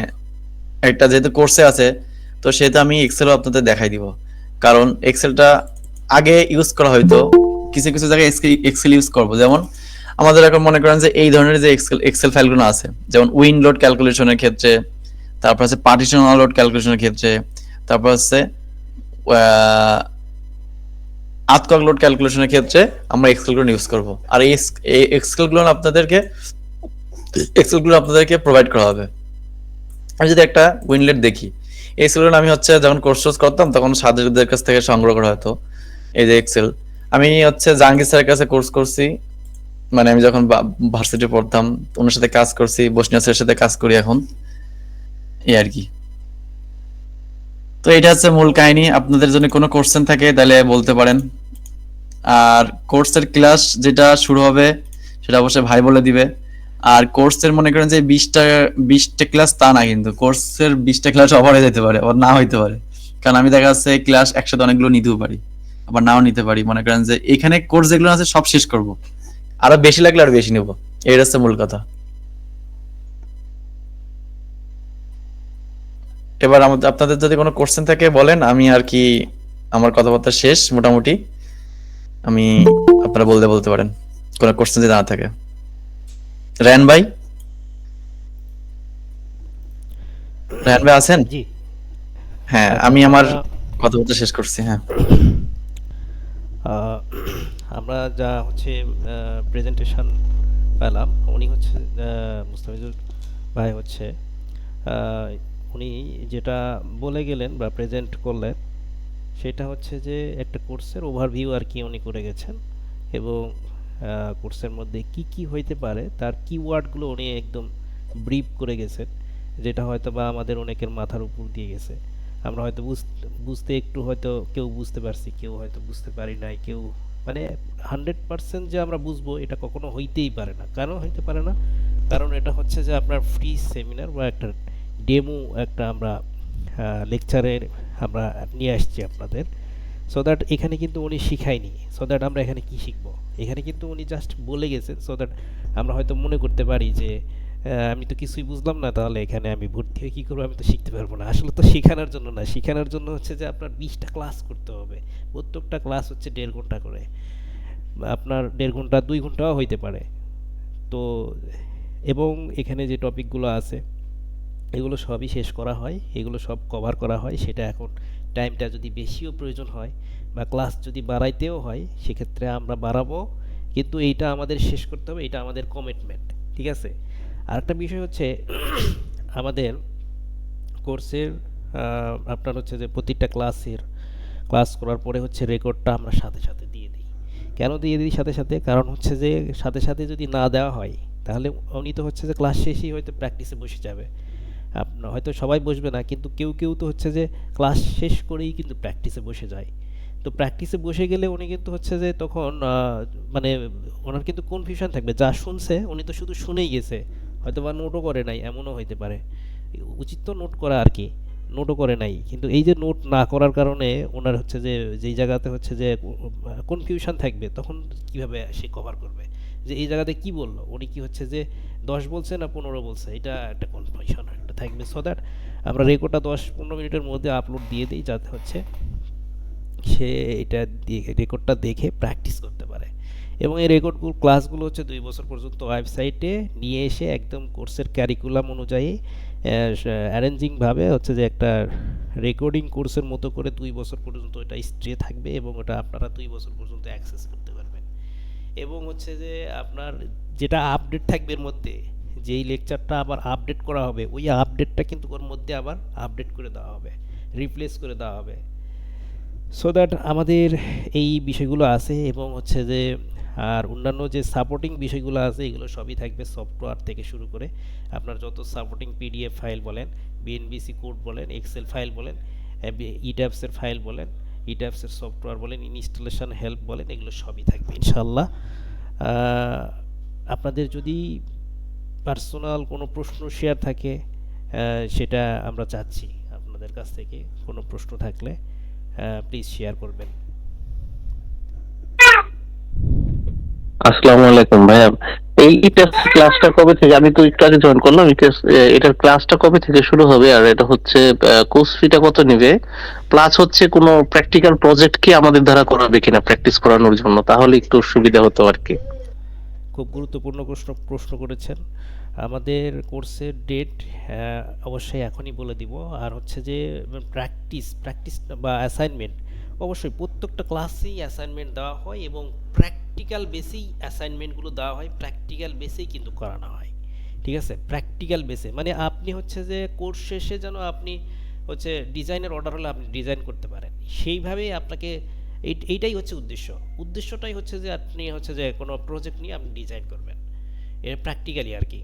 একটা যেহেতু কোর্সে আছে, তো সেহেতু আমি এক্সেলও আপনাদের দেখাই দিব। কারণ এক্সেলটা আগে ইউজ করা হয়তো, কিছু কিছু জায়গায় এক্সেল ইউজ করবো। যেমন আমাদের এখন মনে করেন যে এই ধরনের যে এক্সেল ফাইলগুলো আছে, যেমন উইন লোড ক্যালকুলেশনের ক্ষেত্রে, তারপর হচ্ছে পার্টিশন লোড ক্যালকুলেশনের ক্ষেত্রে, তারপর হচ্ছে আতকক লোড ক্যালকুলেশনের ক্ষেত্রে আমরা এক্সেলগুলো ইউজ করব। আর এই এক্সেলগুলো আপনাদেরকে প্রোভাইড করা হবে। আমি যদি একটা উইনলেট দেখি, এই এক্সেলগুলো আমি হচ্ছে যখন কোর্স করতাম তখন সাথীদের কাছ থেকে সংগ্রহ করা হতো। এই যে এক্সেল আমি হচ্ছে জাহাঙ্গীর স্যারের কাছে কোর্স করছি, মানে আমি যখন ভার্সিটি পড়তাম ওনার সাথে কাজ করছি, বসনিয়া স্যারের সাথে কাজ করি এখন, এই আর কি। তো এটা হচ্ছে মূল কাহিনী। আপনাদের যদি কোনো কোশ্চেন থাকে তাহলে বলতে পারেন। আর কোর্সের ক্লাস যেটা শুরু হবে সেটা অবশ্যই ভাই বলে দিবে। আর কোর্সের মনে করেন যে 20টা ক্লাস তা না, কিন্তু কোর্সের 20টা ক্লাস ওভার হয়ে যেতে পারে, আবার না হইতে পারে। কারণ আমি দেখা যাচ্ছে ক্লাস একসাথে অনেকগুলো নিতেও পারি, আবার নাও নিতে পারি। মনে করেন যে এখানে কোর্স যেগুলো আছে সব শেষ করব, আরো বেশি লাগলে আরো বেশি নেবো, এটা হচ্ছে মূল কথা। এবার আমাদের আপনাদের যদি কোনো কোশ্চেন থাকে বলেন, আমি আর কি আমার কথাবার্তা শেষ মোটামুটি। আমি আপনারা বলতে পারেন কোনো কোশ্চেন যদি না থাকে। রায়হান ভাই, রায়হান ভাই আছেন? জি। হ্যাঁ, এখন আমি আমার আমরা কথাবার্তা শেষ করছি। হ্যাঁ, আহ, আমরা যা হচ্ছে প্রেজেন্টেশন পেলাম, উনি হচ্ছে মুস্তাফিজুর ভাই হচ্ছে আহ, উনি যেটা বলে গেলেন বা প্রেজেন্ট করলেন সেটা হচ্ছে যে একটা কোর্সের ওভারভিউ আর কি উনি করে গেছেন, এবং কোর্সের মধ্যে কি কি হইতে পারে তার কিওয়ার্ডগুলো উনি একদম ব্রিফ করে গেছেন, যেটা হয়তো বা আমাদের অনেকের মাথার উপর দিয়ে গেছে। আমরা হয়তো বুঝতে একটু হয়তো কেউ বুঝতে পারছি, কেউ হয়তো বুঝতে পারি নাই, কেউ মানে 100% যে আমরা বুঝবো এটা কখনো হইতেই পারে না। কেন হইতে পারে না? কারণ এটা হচ্ছে যে আপনার ফ্রি সেমিনার বা একটা ডেমো, একটা আমরা লেকচারের আমরা নিয়ে আসছি আপনাদের, সো দ্যাট এখানে কিন্তু উনি শিখায়নি, সো দ্যাট আমরা এখানে কি শিখবো। এখানে কিন্তু উনি জাস্ট বলে গেছেন, সো দ্যাট আমরা হয়তো মনে করতে পারি যে আমি তো কিছুই বুঝলাম না, তাহলে এখানে আমি ভর্তি হয়ে কী করবো, আমি তো শিখতে পারবো না। আসলে তো শেখানোর জন্য না, শেখানোর জন্য হচ্ছে যে আপনার 20টা ক্লাস করতে হবে। প্রত্যেকটা ক্লাস হচ্ছে 1.5 ঘন্টা করে, আপনার 1.5 ঘন্টা 2 ঘন্টাও হইতে পারে। তো এবং এখানে যে টপিকগুলো আছে এগুলো সবই শেষ করা হয়, এগুলো সব কভার করা হয়। সেটা এখন টাইমটা যদি বেশিও প্রয়োজন হয় বা ক্লাস যদি বাড়াইতেও হয় সেক্ষেত্রে আমরা বাড়াবো, কিন্তু এইটা আমাদের শেষ করতে হবে, এটা আমাদের কমিটমেন্ট। ঠিক আছে? আরেকটা বিষয় হচ্ছে আমাদের কোর্সের আপনার হচ্ছে যে প্রতিটা ক্লাস করার পরে হচ্ছে রেকর্ডটা আমরা সাথে সাথে দিয়ে দিই। কেন দিয়ে দিই সাথে সাথে? কারণ হচ্ছে যে সাথে সাথে যদি না দেওয়া হয় তাহলে উনি তো হচ্ছে যে ক্লাস শেষেই হয়তো প্র্যাকটিসে বসে যাবে। আপনার হয়তো সবাই বসবে না, কিন্তু কেউ কেউ তো হচ্ছে যে ক্লাস শেষ করেই কিন্তু প্র্যাকটিসে বসে যায়। তো প্র্যাকটিসে বসে গেলে উনি কিন্তু হচ্ছে যে তখন মানে ওনার কিন্তু কনফিউশন থাকবে, যা শুনছে উনি তো শুধু শুনেই গেছে, হয়তো বা নোটও করে নাই, এমনও হইতে পারে। উচিত তো নোট করা আর কি, নোটও করে নাই, কিন্তু এই যে নোট না করার কারণে ওনার হচ্ছে যে যেই জায়গাতে হচ্ছে যে কনফিউশন থাকবে, তখন কিভাবে সে কভার করবে যে এই জায়গাতে কি বললো, উনি কি হচ্ছে যে 10 বলছে না 15 বলছে, এটা একটা কনফিউশন একটা থাকবে। সো দ্যাট আমরা রেকর্ডটা 10-15 মিনিটের মধ্যে আপলোড দিয়ে দিই, যাতে হচ্ছে সে এটা রেকর্ডটা দেখে প্র্যাকটিস করতে পারে। এবং এই রেকর্ডগুলো ক্লাসগুলো হচ্ছে 2 বছর পর্যন্ত ওয়েবসাইটে নিয়ে এসে একদম কোর্সের ক্যারিকুলাম অনুযায়ী অ্যারেঞ্জিংভাবে হচ্ছে যে একটা রেকর্ডিং কোর্সের মতো করে 2 বছর পর্যন্ত এটা স্ট্রে থাকবে, এবং ওটা আপনারা 2 বছর পর্যন্ত অ্যাক্সেস করতে পারবেন। এবং হচ্ছে যে আপনার যেটা আপডেট থাকবে এর মধ্যে, যেই লেকচারটা আবার আপডেট করা হবে ওই আপডেটটা কিন্তু ওর মধ্যে আবার আপডেট করে দেওয়া হবে। রিপ্লেস করে দেওয়া হবে। সো দ্যাট আমাদের এই বিষয়গুলো আছে এবং হচ্ছে যে আর অন্যান্য যে সাপোর্টিং বিষয়গুলো আছে এগুলো সবই থাকবে, সফটওয়্যার থেকে শুরু করে আপনার যত সাপোর্টিং পিডিএফ ফাইল বলেন, বিএনবিসি কোড বলেন, এক্সেল ফাইল বলেন, ইট্যাবসের ফাইল বলেন, ইট্যাবসের সফটওয়্যার বলেন, ইনস্টলেশন হেল্প বলেন, এগুলো সবই থাকবে ইনশাল্লাহ। আপনাদের যদি পার্সোনাল কোনো প্রশ্ন শেয়ার থাকে সেটা আমরা চাচ্ছি আপনাদের কাছ থেকে। কোনো প্রশ্ন থাকলে প্লিজ শেয়ার করবেন। আসসালামু আলাইকুম ভাইয়া। এইটা ক্লাসটা কবে থেকে, আমি তো একটু আগে জয়েন করলাম, এটার ক্লাসটা কবে থেকে শুরু হবে, আর এটা হচ্ছে কোর্স ফিটা কত নেবে, প্লাস হচ্ছে কোনো প্র্যাকটিক্যাল প্রজেক্ট কি আমাদের দ্বারা করাবে কিনা প্র্যাকটিস করানোর জন্য, তাহলে একটু সুবিধা হতো আর কি। খুব গুরুত্বপূর্ণ প্রশ্ন করেছেন। আমাদের কোর্সের ডেট অবশ্যই এখনই বলে দিব। আর হচ্ছে যে প্র্যাকটিস বা অ্যাসাইনমেন্ট, অবশ্যই প্রত্যেকটা ক্লাসেই অ্যাসাইনমেন্ট দেওয়া হয় এবং প্র্যাকটিক্যাল বেসেই অ্যাসাইনমেন্টগুলো দেওয়া হয়, প্র্যাকটিক্যাল বেসেই কিন্তু করানো হয়। ঠিক আছে, প্র্যাকটিক্যাল বেসে মানে আপনি হচ্ছে যে কোর্স শেষে যেন আপনি হচ্ছে ডিজাইনের অর্ডার হলে আপনি ডিজাইন করতে পারেন, সেইভাবেই আপনাকে এইটাই হচ্ছে উদ্দেশ্যটাই হচ্ছে যে আপনি হচ্ছে যে কোনো প্রজেক্ট নিয়ে আপনি ডিজাইন করবেন, এর প্র্যাকটিক্যালি আর কি।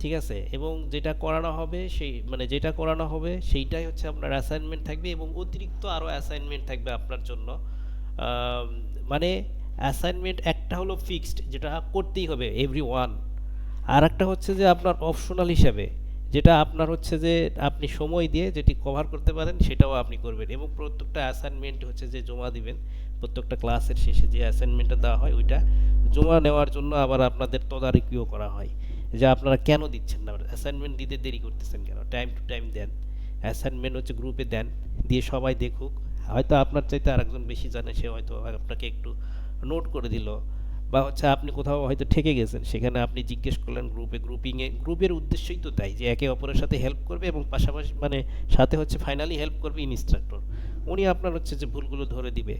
ঠিক আছে, এবং যেটা করানো হবে যেটা করানো হবে সেইটাই হচ্ছে আপনার অ্যাসাইনমেন্ট থাকবে এবং অতিরিক্ত আরও অ্যাসাইনমেন্ট থাকবে আপনার জন্য। আম, মানে অ্যাসাইনমেন্ট একটা হলো ফিক্সড, যেটা করতেই হবে এভরি ওয়ান। আর একটা হচ্ছে যে আপনার অপশনাল হিসাবে, যেটা আপনার হচ্ছে যে আপনি সময় দিয়ে যেটি কভার করতে পারেন সেটাও আপনি করবেন। এবং প্রত্যেকটা অ্যাসাইনমেন্ট হচ্ছে যে জমা দিবেন, প্রত্যেকটা ক্লাসের শেষে যে অ্যাসাইনমেন্টটা দেওয়া হয় ওইটা জমা নেওয়ার জন্য আবার আপনাদের তদারকিও করা হয় যে আপনারা কেন দিচ্ছেন না, অ্যাসাইনমেন্ট দিতে দেরি করতেছেন কেন, টাইম টু টাইম দেন। অ্যাসাইনমেন্ট হচ্ছে গ্রুপে দেন, দিয়ে সবাই দেখুক। হয়তো আপনার চাইতে আরেকজন বেশি জানে, সে হয়তো আপনাকে একটু নোট করে দিল, বা হচ্ছে আপনি কোথাও হয়তো ঠেকে গেছেন, সেখানে আপনি জিজ্ঞেস করলেন গ্রুপের উদ্দেশ্যই তো তাই যে একে অপরের সাথে হেল্প করবে এবং পাশাপাশি সাথে হচ্ছে ফাইনালি হেল্প করবে ইনস্ট্রাক্টর, উনি আপনার হচ্ছে যে ভুলগুলো ধরে দিবে।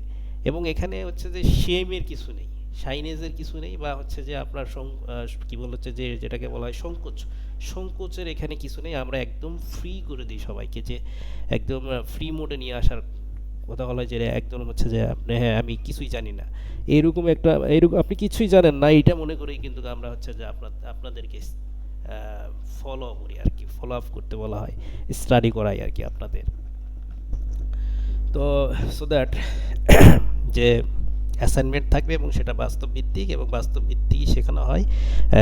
এবং এখানে হচ্ছে যে শেমের কিছু নেই, শাইনেজের কিছু নেই, বা হচ্ছে যে আপনার কি বল হচ্ছে যে যেটাকে বলা হয় সংকোচের এখানে কিছু নেই। আমরা একদম ফ্রি করে দিই সবাইকে, যে একদম ফ্রি মোডে নিয়ে আসার কথা বলা হয়, যে একদম হচ্ছে যে আপনি হ্যাঁ আমি কিছুই জানি না, এইরকম আপনি কিছুই জানেন না এইটা মনে করেই কিন্তু আমরা হচ্ছে যে আপনাদেরকে ফলো করি আর কি, ফলো আপ করতে বলা হয়, স্টাডি করাই আর কি আপনাদের। তো সো দ্যাট যে অ্যাসাইনমেন্ট থাকবে এবং সেটা বাস্তব ভিত্তিক, এবং বাস্তব ভিত্তিকই শেখানো হয়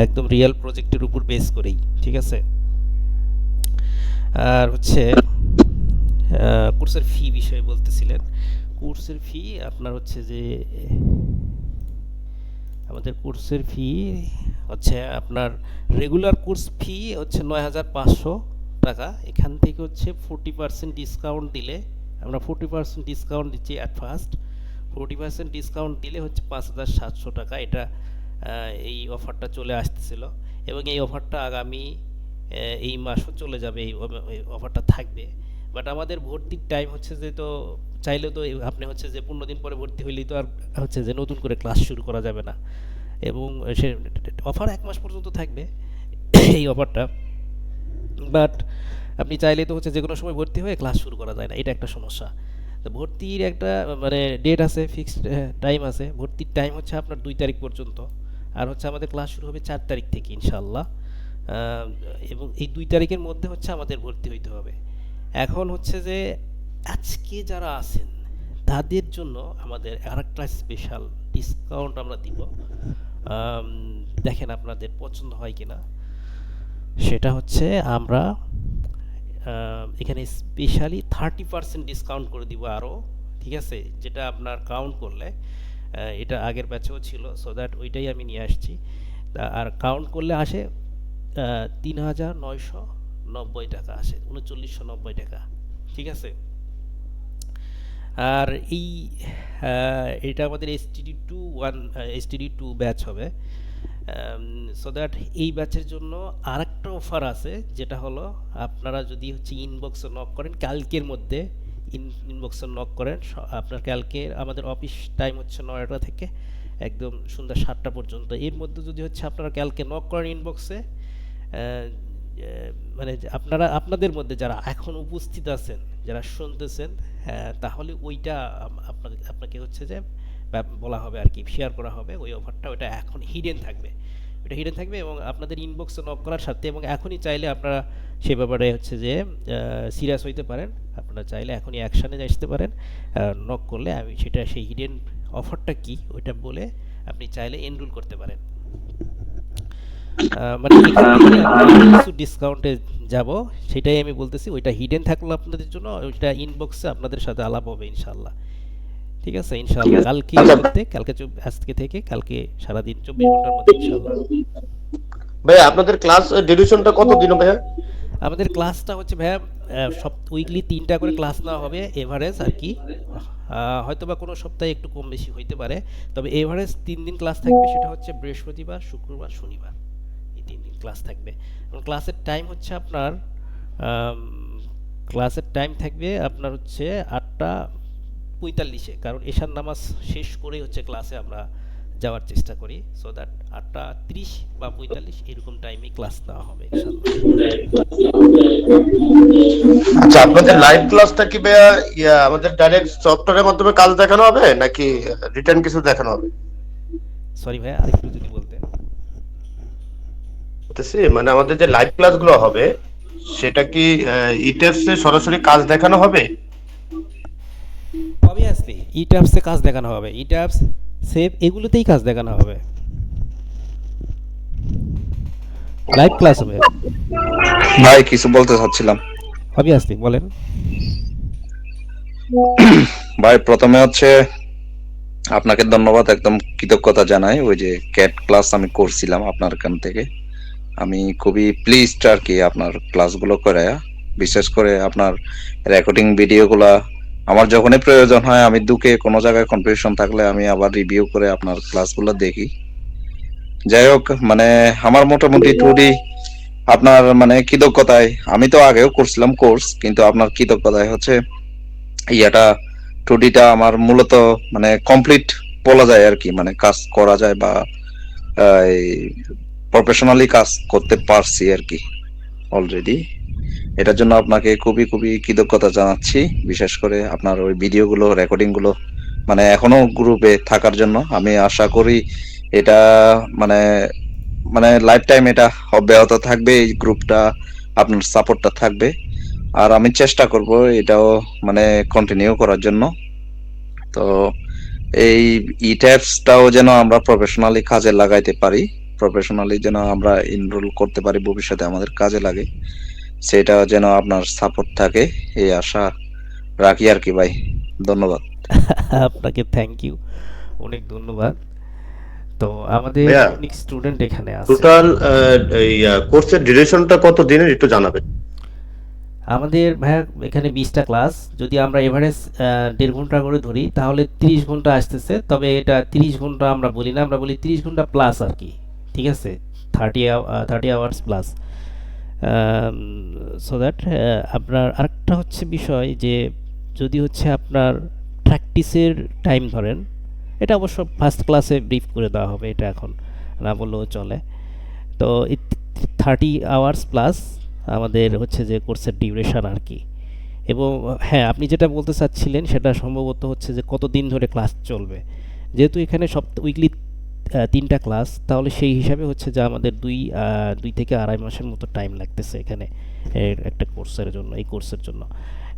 একদম রিয়েল প্রজেক্টের উপর বেস করেই। ঠিক আছে, আর হচ্ছে কোর্সের ফি বিষয়ে বলতেছিলেন। কোর্সের ফি আপনার হচ্ছে যে আমাদের কোর্সের ফি হচ্ছে আপনার রেগুলার কোর্স ফি হচ্ছে ৯,৫০০ টাকা। এখান থেকে হচ্ছে 40% ডিসকাউন্ট দিলে, আমরা 40% ডিসকাউন্ট দিচ্ছি অ্যাট ফার্স্ট। 40% ডিসকাউন্ট দিলে হচ্ছে ৫,৭০০ টাকা। এটা এই অফারটা চলে আসতেছিল এবং এই অফারটা আগামী এই মাসও চলে যাবে, এই অফারটা থাকবে। বাট আমাদের ভর্তির টাইম হচ্ছে যে, তো চাইলেও তো আপনি হচ্ছে যে 15 দিন পরে ভর্তি হইলেই তো আর হচ্ছে যে নতুন করে ক্লাস শুরু করা যাবে না, এবং সে অফার 1 মাস পর্যন্ত থাকবে এই অফারটা। বাট আপনি চাইলে তো হচ্ছে যে কোনো সময় ভর্তি হয়ে ক্লাস শুরু করা যায় না, এটা একটা সমস্যা। তো ভর্তির একটা ডেট আছে, ফিক্সড টাইম আছে। ভর্তির টাইম হচ্ছে আপনার 2 তারিখ পর্যন্ত, আর হচ্ছে আমাদের ক্লাস শুরু হবে 4 তারিখ থেকে ইনশাল্লাহ। এবং এই 2 তারিখের মধ্যে হচ্ছে আমাদের ভর্তি হইতে হবে। এখন হচ্ছে যে আজকে যারা আছেন তাদের জন্য আমাদের আরেকটা স্পেশাল ডিসকাউন্ট আমরা দিব। দেখেন আপনাদের পছন্দ হয় কিনা। সেটা হচ্ছে আমরা এখানে স্পেশালি 30% ডিসকাউন্ট করে দিব আরও। ঠিক আছে, যেটা আপনার কাউন্ট করলে এটা আগের ব্যাচেও ছিল, সো দ্যাট ওইটাই আমি নিয়ে আসছি। আর কাউন্ট করলে আসে ৩,৯৯০ টাকা আসে, ৩৯৯০ টাকা। ঠিক আছে, আর এটা আমাদের STD2 ব্যাচ হবে। সো দ্যাট এই ব্যাচের জন্য আরেকটা অফার আছে, যেটা হলো আপনারা যদি হচ্ছে ইনবক্সে নক করেন কালকের মধ্যে, ইনবক্সে নক করেন, আপনার কালকে আমাদের অফিস টাইম হচ্ছে 9টা থেকে একদম সন্ধ্যা 7টা পর্যন্ত, এর মধ্যে যদি হচ্ছে আপনারা কালকে নক করেন ইনবক্সে, মানে যে আপনারা আপনাদের মধ্যে যারা এখন উপস্থিত আছেন, যারা শুনতেছেন, হ্যাঁ, তাহলে ওইটা আপনাকে আপনাকে হচ্ছে যে বলা হবে আর কি, শেয়ার করা হবে ওই অফারটা। ওটা এখন হিডেন থাকবে, ওটা হিডেন থাকবে এবং আপনাদের ইনবক্সে নক করার সাথে, এবং এখনই চাইলে আপনারা সে ব্যাপারে হচ্ছে যে সিরিয়াস হইতে পারেন। আপনারা চাইলে এখনই অ্যাকশানে আসতে পারেন। নক করলে আমি সেটা, সেই হিডেন অফারটা কি ওইটা বলে আপনি চাইলে এনরোল করতে পারেন। মানে এখান থেকে আমরা কিছু ডিসকাউন্টে যাব, সেটাই আমি বলতেছি। ওইটা হিডেন থাকলো আপনাদের জন্য, ওইটা ইনবক্সে আপনাদের সাথে আলাপ হবে ইনশাল্লাহ। ঠিক আছে ইনশাল্লাহ, কালকে মধ্যে, কালকে আজকে থেকে কালকে সারাদিন 24 ঘন্টার মধ্যে ইনশাল্লাহ। ভাইয়া আপনাদের ক্লাস ডিউরেশনটা কত দিন ভাইয়া? আমাদের ক্লাসটা হচ্ছে ভাইয়া সব উইকলি 3টা করে ক্লাস নেওয়া হবে এভারেজ আর কি। হয়তো বা কোনো সপ্তাহে একটু কম বেশি হইতে পারে, তবে এভারেজ 3 দিন ক্লাস থাকবে। সেটা হচ্ছে বৃহস্পতিবার, শুক্রবার, শনিবার, এই 3 দিন ক্লাস থাকবে। এবং ক্লাসের টাইম হচ্ছে আপনার ক্লাসের টাইম থাকবে আপনার হচ্ছে 8:45-এ, কারণ এশার নামাজ শেষ করেই হচ্ছে ক্লাসে আমরা যাওয়ার চেষ্টা করি। সো দ্যাট 8:30 বা 45 এরকম টাইমে ক্লাস নেওয়া হবে ইনশাল্লাহ। আচ্ছা, আপনাদের লাইভ ক্লাসটা কি ভাইয়া আমাদের ডাইরেক্ট সফটওয়্যারের মাধ্যমে কাজ দেখানো হবে নাকি রিটার্ন কিছু দেখানো হবে? সরি ভাই, আরেকটু যদি বলতেন। বলতেছি মানে আমাদের যে লাইভ ক্লাসগুলো হবে সেটা কি ইটেপসে সরাসরি কাজ দেখানো হবে? অবভিয়াসলি ইট্যাপসে কাজ দেখানো হবে, ইট্যাপস, সেভ, এগুলোতেই কাজ দেখানো হবে, লাইভ ক্লাস হবে। ভাই কিছু বলতে চাচ্ছিলাম। অবভিয়াসলি বলেন। ভাই প্রথমে হচ্ছে আপনাকে ধন্যবাদ, একদম কৃতজ্ঞতা জানাই। ওই যে ক্যাট ক্লাস আমি করছিলাম আপনার এখান থেকে, আমি খুবই প্লিজড আর কি আপনার ক্লাসগুলো করে। বিশেষ করে আপনার রেকর্ডিং ভিডিওগুলা আমার যখনই প্রয়োজন হয়, আমি দুকে কোনো জায়গায় কনফিউশন থাকলে আমি আবার রিভিউ করে আপনার ক্লাসগুলো দেখি। যাই হোক, মানে আমার মোটামুটি টুডি আপনার মানে কৃতজ্ঞতায়, আমি তো আগেও করছিলাম কোর্স, কিন্তু আপনার কৃতজ্ঞতায় হচ্ছে ইয়াটা টুডিটা আমার মূলত মানে কমপ্লিট বলা যায় আর কি, মানে কাজ করা যায় বা প্রফেশনালি কাজ করতে পারছি আর কি অলরেডি। এটার জন্য আপনাকে খুবই খুবই কৃতজ্ঞতা জানাচ্ছি। বিশেষ করে আপনার ওই ভিডিওগুলো, রেকর্ডিং গুলো মানে এখনো গ্রুপে থাকার জন্য। আমি আশা করি এটা মানে মানে লাইফ টাইম এটা অব্যাহত থাকবে, এই গ্রুপটা, আপনার সাপোর্টটা থাকবে। আর আমি চেষ্টা করব এটাও মানে কন্টিনিউ করার জন্য। তো এই ইট্যাপসটাও যেন আমরা প্রফেশনালি কাজে লাগাইতে পারি, প্রফেশনালি যেন আমরা এনরোল করতে পারি, ভবিষ্যতে আমাদের কাজে লাগে, সেটা যেন আপনার সাপোর্ট থাকে, এই আশা রাখি আর কি ভাই। ধন্যবাদ। আপনাকে থ্যাংক ইউ, অনেক ধন্যবাদ। তো আমাদের ভাইয়া, অনেক স্টুডেন্ট এখানে আছে। টোটাল এই কোর্সের ডিউরেশনটা কত দিনের একটু জানাবেন? আমাদের ভাইয়া এখানে 20টা ক্লাস, যদি আমরা এভারেজ 1.5 ঘন্টা করে ধরি তাহলে 30 ঘন্টা আসতেছে। তবে এটা 30 ঘন্টা আমরা বলি না, আমরা বলি 30 ঘন্টা প্লাস আর কি। ঠিক আছে, 30 আওয়ার্স প্লাস। সো দ্যাট আপনার আরেকটা হচ্ছে বিষয় যে যদি হচ্ছে আপনার প্র্যাকটিসের টাইম ধরেন, এটা অবশ্য ফার্স্ট ক্লাসে ব্রিফ করে দেওয়া হবে, এটা এখন না বললেও চলে। তো 30 আওয়ার্স প্লাস আমাদের হচ্ছে যে কোর্সের ডিউরেশন আর কি। এবং হ্যাঁ, আপনি যেটা বলতে চাচ্ছিলেন সেটা সম্ভবত হচ্ছে যে কতদিন ধরে ক্লাস চলবে। যেহেতু এখানে উইকলি 3টা ক্লাস, তাহলে সেই হিসাবে হচ্ছে যে আমাদের 2 থেকে 2.5 মাসের মতো টাইম লাগতেছে এখানে একটা কোর্সের জন্য, এই কোর্সের জন্য।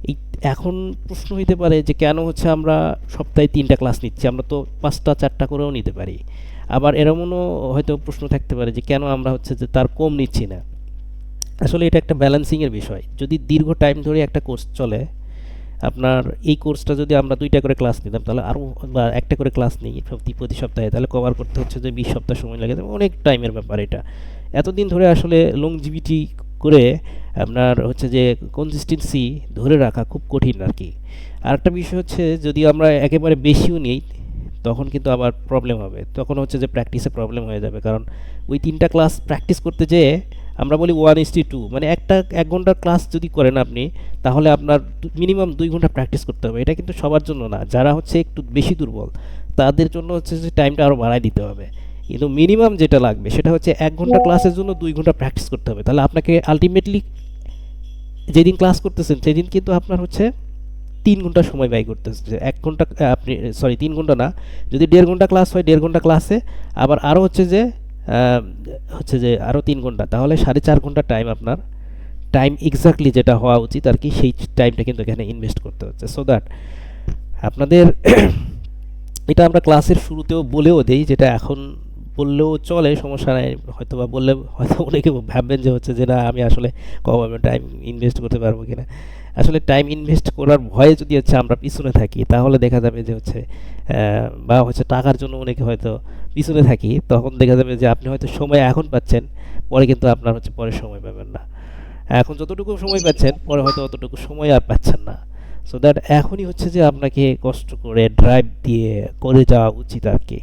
এই এখন প্রশ্ন হইতে পারে যে কেন হচ্ছে আমরা সপ্তাহে 3টা ক্লাস নিচ্ছি, আমরা তো 5টা 4টা করেও নিতে পারি। আবার এরকমও হয়তো প্রশ্ন থাকতে পারে যে কেন আমরা হচ্ছে যে তার কম নিচ্ছি না। আসলে এটা একটা ব্যালেন্সিংয়ের বিষয়। যদি দীর্ঘ টাইম ধরে একটা কোর্স চলে, আপনার এই কোর্সটা যদি আমরা 2টা করে ক্লাস নিতাম তাহলে আরও, বা একটা করে ক্লাস নিই প্রতি সপ্তাহে, তাহলে কভার করতে হচ্ছে যে 20 সপ্তাহ সময় লাগে, অনেক টাইমের ব্যাপার এটা। এতদিন ধরে আসলে লংজিভিটি করে আপনার হচ্ছে যে কনসিস্টেন্সি ধরে রাখা খুব কঠিন আর কি। আরেকটা বিষয় হচ্ছে যদি আমরা একেবারে বেশিও নিই তখন কিন্তু আবার প্রবলেম হবে, তখন হচ্ছে যে প্র্যাকটিসে প্রবলেম হয়ে যাবে। কারণ ওই 3টা ক্লাস প্র্যাকটিস করতে যেয়ে আমরা বলি 1:2, মানে 1 ঘন্টার ক্লাস যদি করেন আপনি, তাহলে আপনার মিনিমাম 2 ঘন্টা প্র্যাকটিস করতে হবে। এটা কিন্তু সবার জন্য না, যারা হচ্ছে একটু বেশি দুর্বল তাদের জন্য হচ্ছে যে টাইমটা আরও বাড়ায় দিতে হবে। কিন্তু মিনিমাম যেটা লাগবে সেটা হচ্ছে 1 ঘন্টা ক্লাসের জন্য 2 ঘন্টা প্র্যাকটিস করতে হবে। তাহলে আপনাকে আলটিমেটলি যেদিন ক্লাস করতেছেন সেদিন কিন্তু আপনার হচ্ছে 3 ঘন্টা সময় ব্যয় করতেছে। 1 ঘন্টা আপনি সরি 3 ঘন্টা না, যদি 1.5 ঘন্টা ক্লাস হয় 1.5 ঘন্টা ক্লাসে আবার আরও হচ্ছে যে আরও 3 ঘন্টা, তাহলে 4.5 ঘন্টা টাইম আপনার টাইম এক্স্যাক্টলি যেটা হওয়া উচিত আর কি, সেই টাইমটা কিন্তু এখানে ইনভেস্ট করতে হচ্ছে। সো দ্যাট আপনাদের এটা আমরা ক্লাসের শুরুতেও বলেও দেই, যেটা এখন বললেও চলে, সমস্যা নাই। হয়তো বা বললে হয়তো অনেকে ভাববেন যে হচ্ছে যে না আমি আসলে কবে টাইম ইনভেস্ট করতে পারবো কিনা। আসলে টাইম ইনভেস্ট করার ভয়ে যদি হচ্ছে আমরা পিছনে থাকি, তাহলে দেখা যাবে যে হচ্ছে বা হচ্ছে টাকার জন্য অনেকে হয়তো পিছনে থাকি, তখন দেখা যাবে যে আপনি হয়তো সময় এখন পাচ্ছেন, পরে কিন্তু আপনার হচ্ছে পরে সময় পাবেন না। এখন যতটুকু সময় পাচ্ছেন পরে হয়তো অতটুকু সময় আর পাচ্ছেন না। সো দ্যাট এখনই হচ্ছে যে আপনাকে কষ্ট করে ড্রাইভ দিয়ে করে যাওয়া উচিত আর কি,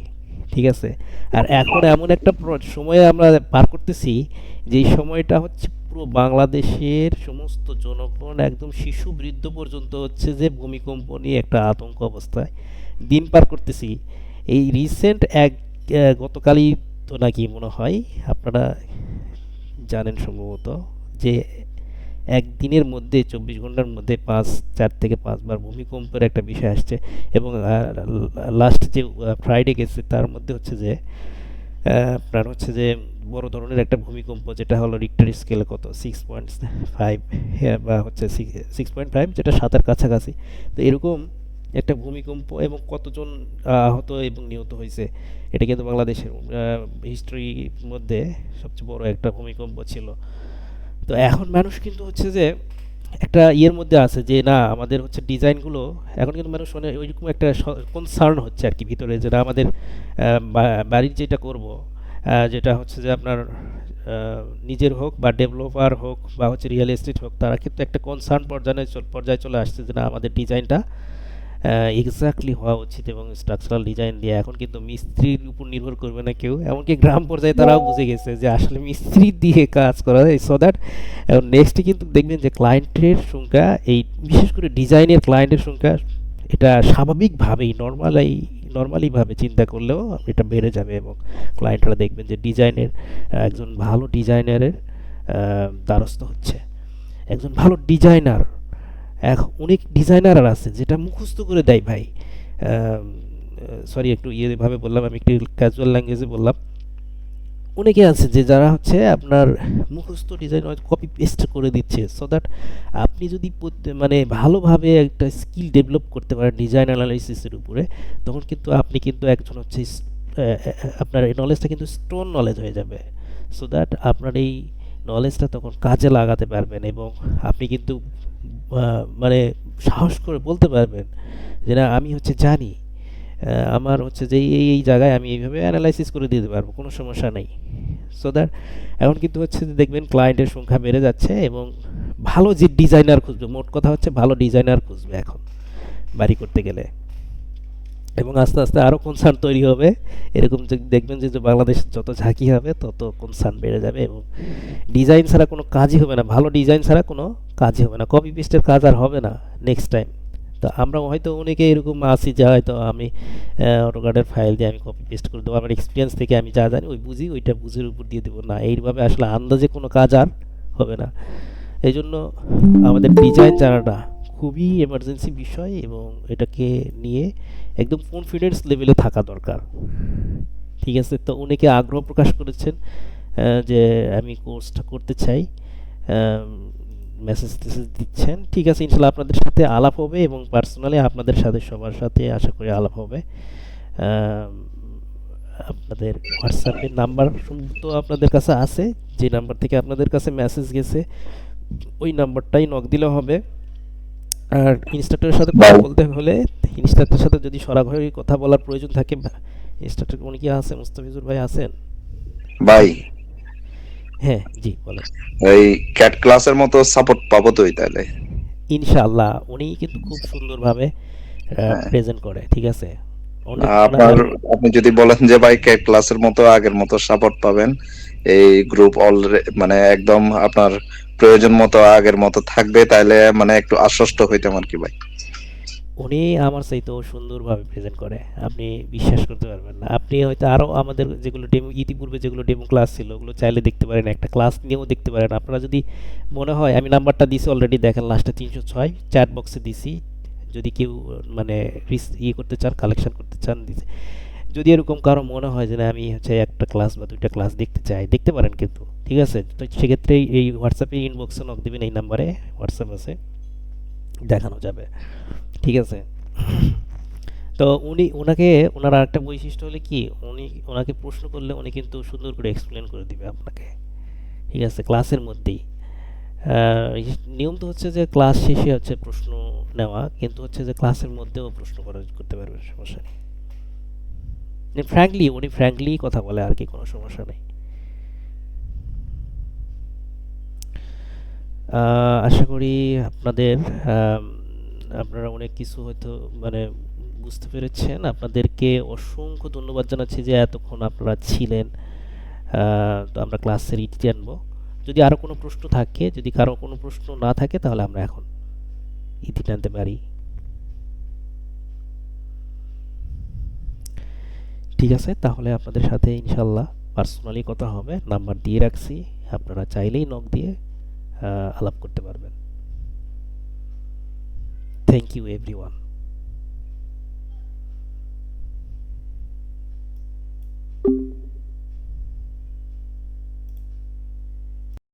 ঠিক আছে? আর এখন এমন একটা সময়ে আমরা পার করতেছি, যেই সময়টা হচ্ছে পুরো বাংলাদেশের সমস্ত জনগণ একদম শিশু বৃদ্ধ পর্যন্ত হচ্ছে যে ভূমিকম্প নিয়ে একটা আতঙ্ক অবস্থায় দিন পার করতেছি। এই রিসেন্ট গতকালই তো নাকি মনে হয় আপনারা জানেন সম্ভবত যে একদিনের মধ্যে 24 ঘন্টার মধ্যে 4 থেকে 5 বার ভূমিকম্পের একটা বিষয় আসছে। এবং লাস্ট যে ফ্রাইডে গেছে তার মধ্যে হচ্ছে যে আপনার হচ্ছে যে বড় ধরনের একটা ভূমিকম্প, যেটা হলো রিক্টার স্কেলে কত 6.5 বা হচ্ছে 6.5, যেটা 7-এর কাছাকাছি। তো এরকম একটা ভূমিকম্প এবং কতজন আহত এবং নিহত হয়েছে, এটা কিন্তু বাংলাদেশের হিস্ট্রির মধ্যে সবচেয়ে বড় একটা ভূমিকম্প ছিল। তো এখন মানুষ কিন্তু হচ্ছে যে একটা ইয়ের মধ্যে আছে যে না আমাদের হচ্ছে ডিজাইনগুলো, এখন কিন্তু মানুষ মানে ওইরকম একটা কনসার্ন হচ্ছে আর কি ভিতরে, যেটা আমাদের বাড়ির যেটা করব, যেটা হচ্ছে যে আপনার নিজের হোক বা ডেভেলপার হোক বা হচ্ছে রিয়েল এস্টেট হোক, তারা কিন্তু একটা কনসার্ন পর্যায়ে চলে আসছে যে না আমাদের ডিজাইনটা এক্স্যাক্টলি হওয়া উচিত এবং স্ট্রাকচারাল ডিজাইন দিয়ে। এখন কিন্তু মিস্ত্রির উপর নির্ভর করবে না কেউ, এমনকি গ্রাম পর্যায়ে তারাও বুঝে গেছে যে আসলে মিস্ত্রি দিয়ে কাজ করা যায়। সো দ্যাট নেক্সটে কিন্তু দেখবেন যে ক্লায়েন্টের সংখ্যা, এই বিশেষ করে ডিজাইনের ক্লায়েন্টের সংখ্যা, এটা স্বাভাবিকভাবেই নর্মালিভাবে চিন্তা করলেও এটা বেড়ে যাবে এবং ক্লায়েন্টরা দেখবেন যে ডিজাইনের একজন ভালো ডিজাইনারের দ্বারস্থ হচ্ছে। একজন ভালো ডিজাইনার, অনেক ডিজাইনার আছে যেটা মুখস্থ করে দেয় ভাই। সরি একটু ইয়েভাবে বললাম, আমি একটু ক্যাজুয়াল ল্যাঙ্গুয়েজে বললাম। অনেকে আছে যে যারা হচ্ছে আপনার মুখস্থ ডিজাইন কপি পেস্ট করে দিচ্ছে। সো দ্যাট আপনি যদি মানে ভালোভাবে একটা স্কিল ডেভেলপ করতে পারেন ডিজাইন অ্যানালাইসিসের উপরে, তখন কিন্তু আপনি কিন্তু একজন হচ্ছে আপনার এই নলেজটা কিন্তু স্টোন নলেজ হয়ে যাবে। সো দ্যাট আপনার এই নলেজটা তখন কাজে লাগাতে পারবেন এবং আপনি কিন্তু মানে সাহস করে বলতে পারবেন যে না আমি হচ্ছে জানি, আমার হচ্ছে যে এই জায়গায় আমি এইভাবে অ্যানালাইসিস করে দিতে পারবো, কোনো সমস্যা নেই। সো দ্যাট এখন কিন্তু হচ্ছে যে দেখবেন ক্লায়েন্টের সংখ্যা বেড়ে যাচ্ছে এবং ভালো যে ডিজাইনার খুঁজবে, মোট কথা হচ্ছে ভালো ডিজাইনার খুঁজবে এখন বাড়ি করতে গেলে। এবং আস্তে আস্তে আরও কনসার্ন তৈরি হবে, এরকম যে দেখবেন যে বাংলাদেশ যত ঝাঁকি হবে তত কনসার্ন বেড়ে যাবে এবং ডিজাইন ছাড়া কোনো কাজই হবে না, ভালো ডিজাইন ছাড়া কোনো কাজই হবে না, কপি পেস্টের কাজ আর হবে না নেক্সট টাইম। তো আমরা হয়তো অনেকে এরকম আছি যে হয়তো আমি অটোক্যাডের ফাইল দিয়ে আমি কপি পেস্ট করে দেবো, আমার এক্সপিরিয়েন্স থেকে আমি যা জানি ওইটা বুঝের উপর দিয়ে দেবো না, এইভাবে আসলে আন্দাজে কোনো কাজ আর হবে না। এই জন্য আমাদের ডিজাইন জানাটা খুবই এমার্জেন্সি বিষয় এবং এটাকে নিয়ে একদম কনফিডেন্স লেভেলে থাকা দরকার, ঠিক আছে? তো অনেকে আগ্রহ প্রকাশ করেছেন যে আমি কোর্সটা করতে চাই, মেসেজ দিচ্ছেন, ঠিক আছে, ইনশাল্লাহ আপনাদের সাথে আলাপ হবে এবং পার্সোনালি আপনাদের সাথে সবার সাথে আশা করি আলাপ হবে। আপনাদের হোয়াটসঅ্যাপের নাম্বার তো আপনাদের কাছে আছে, যে নাম্বার থেকে আপনাদের কাছে মেসেজ গেছে ওই নাম্বারটাই নক দিলে হবে। আর ইনস্ট্রাক্টরের সাথে কথা বলতে হলে, ইনস্ট্রাক্টরের সাথে যদি সরাসরি কথা বলার প্রয়োজন থাকে, ইনস্ট্রাক্টর কোন কি আছে? মুস্তাফিজুর ভাই আছেন ভাই? হ্যাঁ জি বলেন। এই ক্যাট ক্লাসের মতো সাপোর্ট পাবো তো তাহলে? ইনশাআল্লাহ উনি কিন্তু খুব সুন্দরভাবে প্রেজেন্ট করে, ঠিক আছে? আপনি যদি বলেন যে ভাই ক্যাট ক্লাসের মতো আগের মতো সাপোর্ট পাবেন, এই গ্রুপ মানে একদম আপনার প্রয়োজন মতো আগের মতো থাকবে, তাহলে মানে একটু আশ্বস্ত হইতাম আর কি ভাই। উনি আমার চাইতেও সুন্দরভাবে প্রেজেন্ট করে, আপনি বিশ্বাস করতে পারবেন না। আপনি হয়তো আরও আমাদের যেগুলো ডেমো ইতিপূর্বে যেগুলো ডেমো ক্লাস ছিল ওগুলো চাইলে দেখতে পারেন, একটা ক্লাস নিয়েও দেখতে পারেন। আপনারা যদি মনে হয়, আমি নাম্বারটা দিছি অলরেডি, দেখেন লাস্টে 306 চ্যাট বক্সে দিছি, যদি কেউ মানে ইয়ে করতে চান, কালেকশন করতে চান দিছি। যদি এরকম কারো মনে হয় যে না আমি হচ্ছে একটা ক্লাস বা দুইটা ক্লাস দেখতে চাই, দেখতে পারেন কিন্তু, ঠিক আছে? তো সেক্ষেত্রে এই হোয়াটসঅ্যাপে ইনবক্সে নক দেবেন, এই নাম্বারে হোয়াটসঅ্যাপ আছে, দেখানো যাবে, ঠিক আছে? তো ওনার আরেকটা বৈশিষ্ট্য হলে কি, ওনাকে প্রশ্ন করলে উনি কিন্তু সুন্দর করে এক্সপ্লেন করে দিবে আপনাকে, ঠিক আছে, ক্লাসের মধ্যেই। নিয়ম তো হচ্ছে যে ক্লাস শেষে হচ্ছে প্রশ্ন নেওয়া, কিন্তু হচ্ছে যে ক্লাসের মধ্যেও প্রশ্ন করতে পারবে, সমস্যা নেই। উনি ফ্র্যাঙ্কলি কথা বলে আর কি, কোনো সমস্যা নেই। আশা করি আপনারা অনেক কিছু হয়তো মানে বুঝতে পেরেছেন। আপনাদেরকে অসংখ্য ধন্যবাদ জানাচ্ছি যে এতক্ষণ আপনারা ছিলেন। তো আমরা ক্লাসের ইতি জানবো। যদি আরও কোনো প্রশ্ন থাকে, যদি কারো কোনো প্রশ্ন না থাকে, তাহলে আমরা এখন ইতি টানতে পারি। ঠিক আছে, তাহলে আপনাদের সাথে ইনশাল্লাহ পার্সোনালি কথা হবে, নাম্বার দিয়ে রাখছি, আপনারা চাইলেই নক দিয়ে আলাপ করতে পারবেন। Thank you everyone.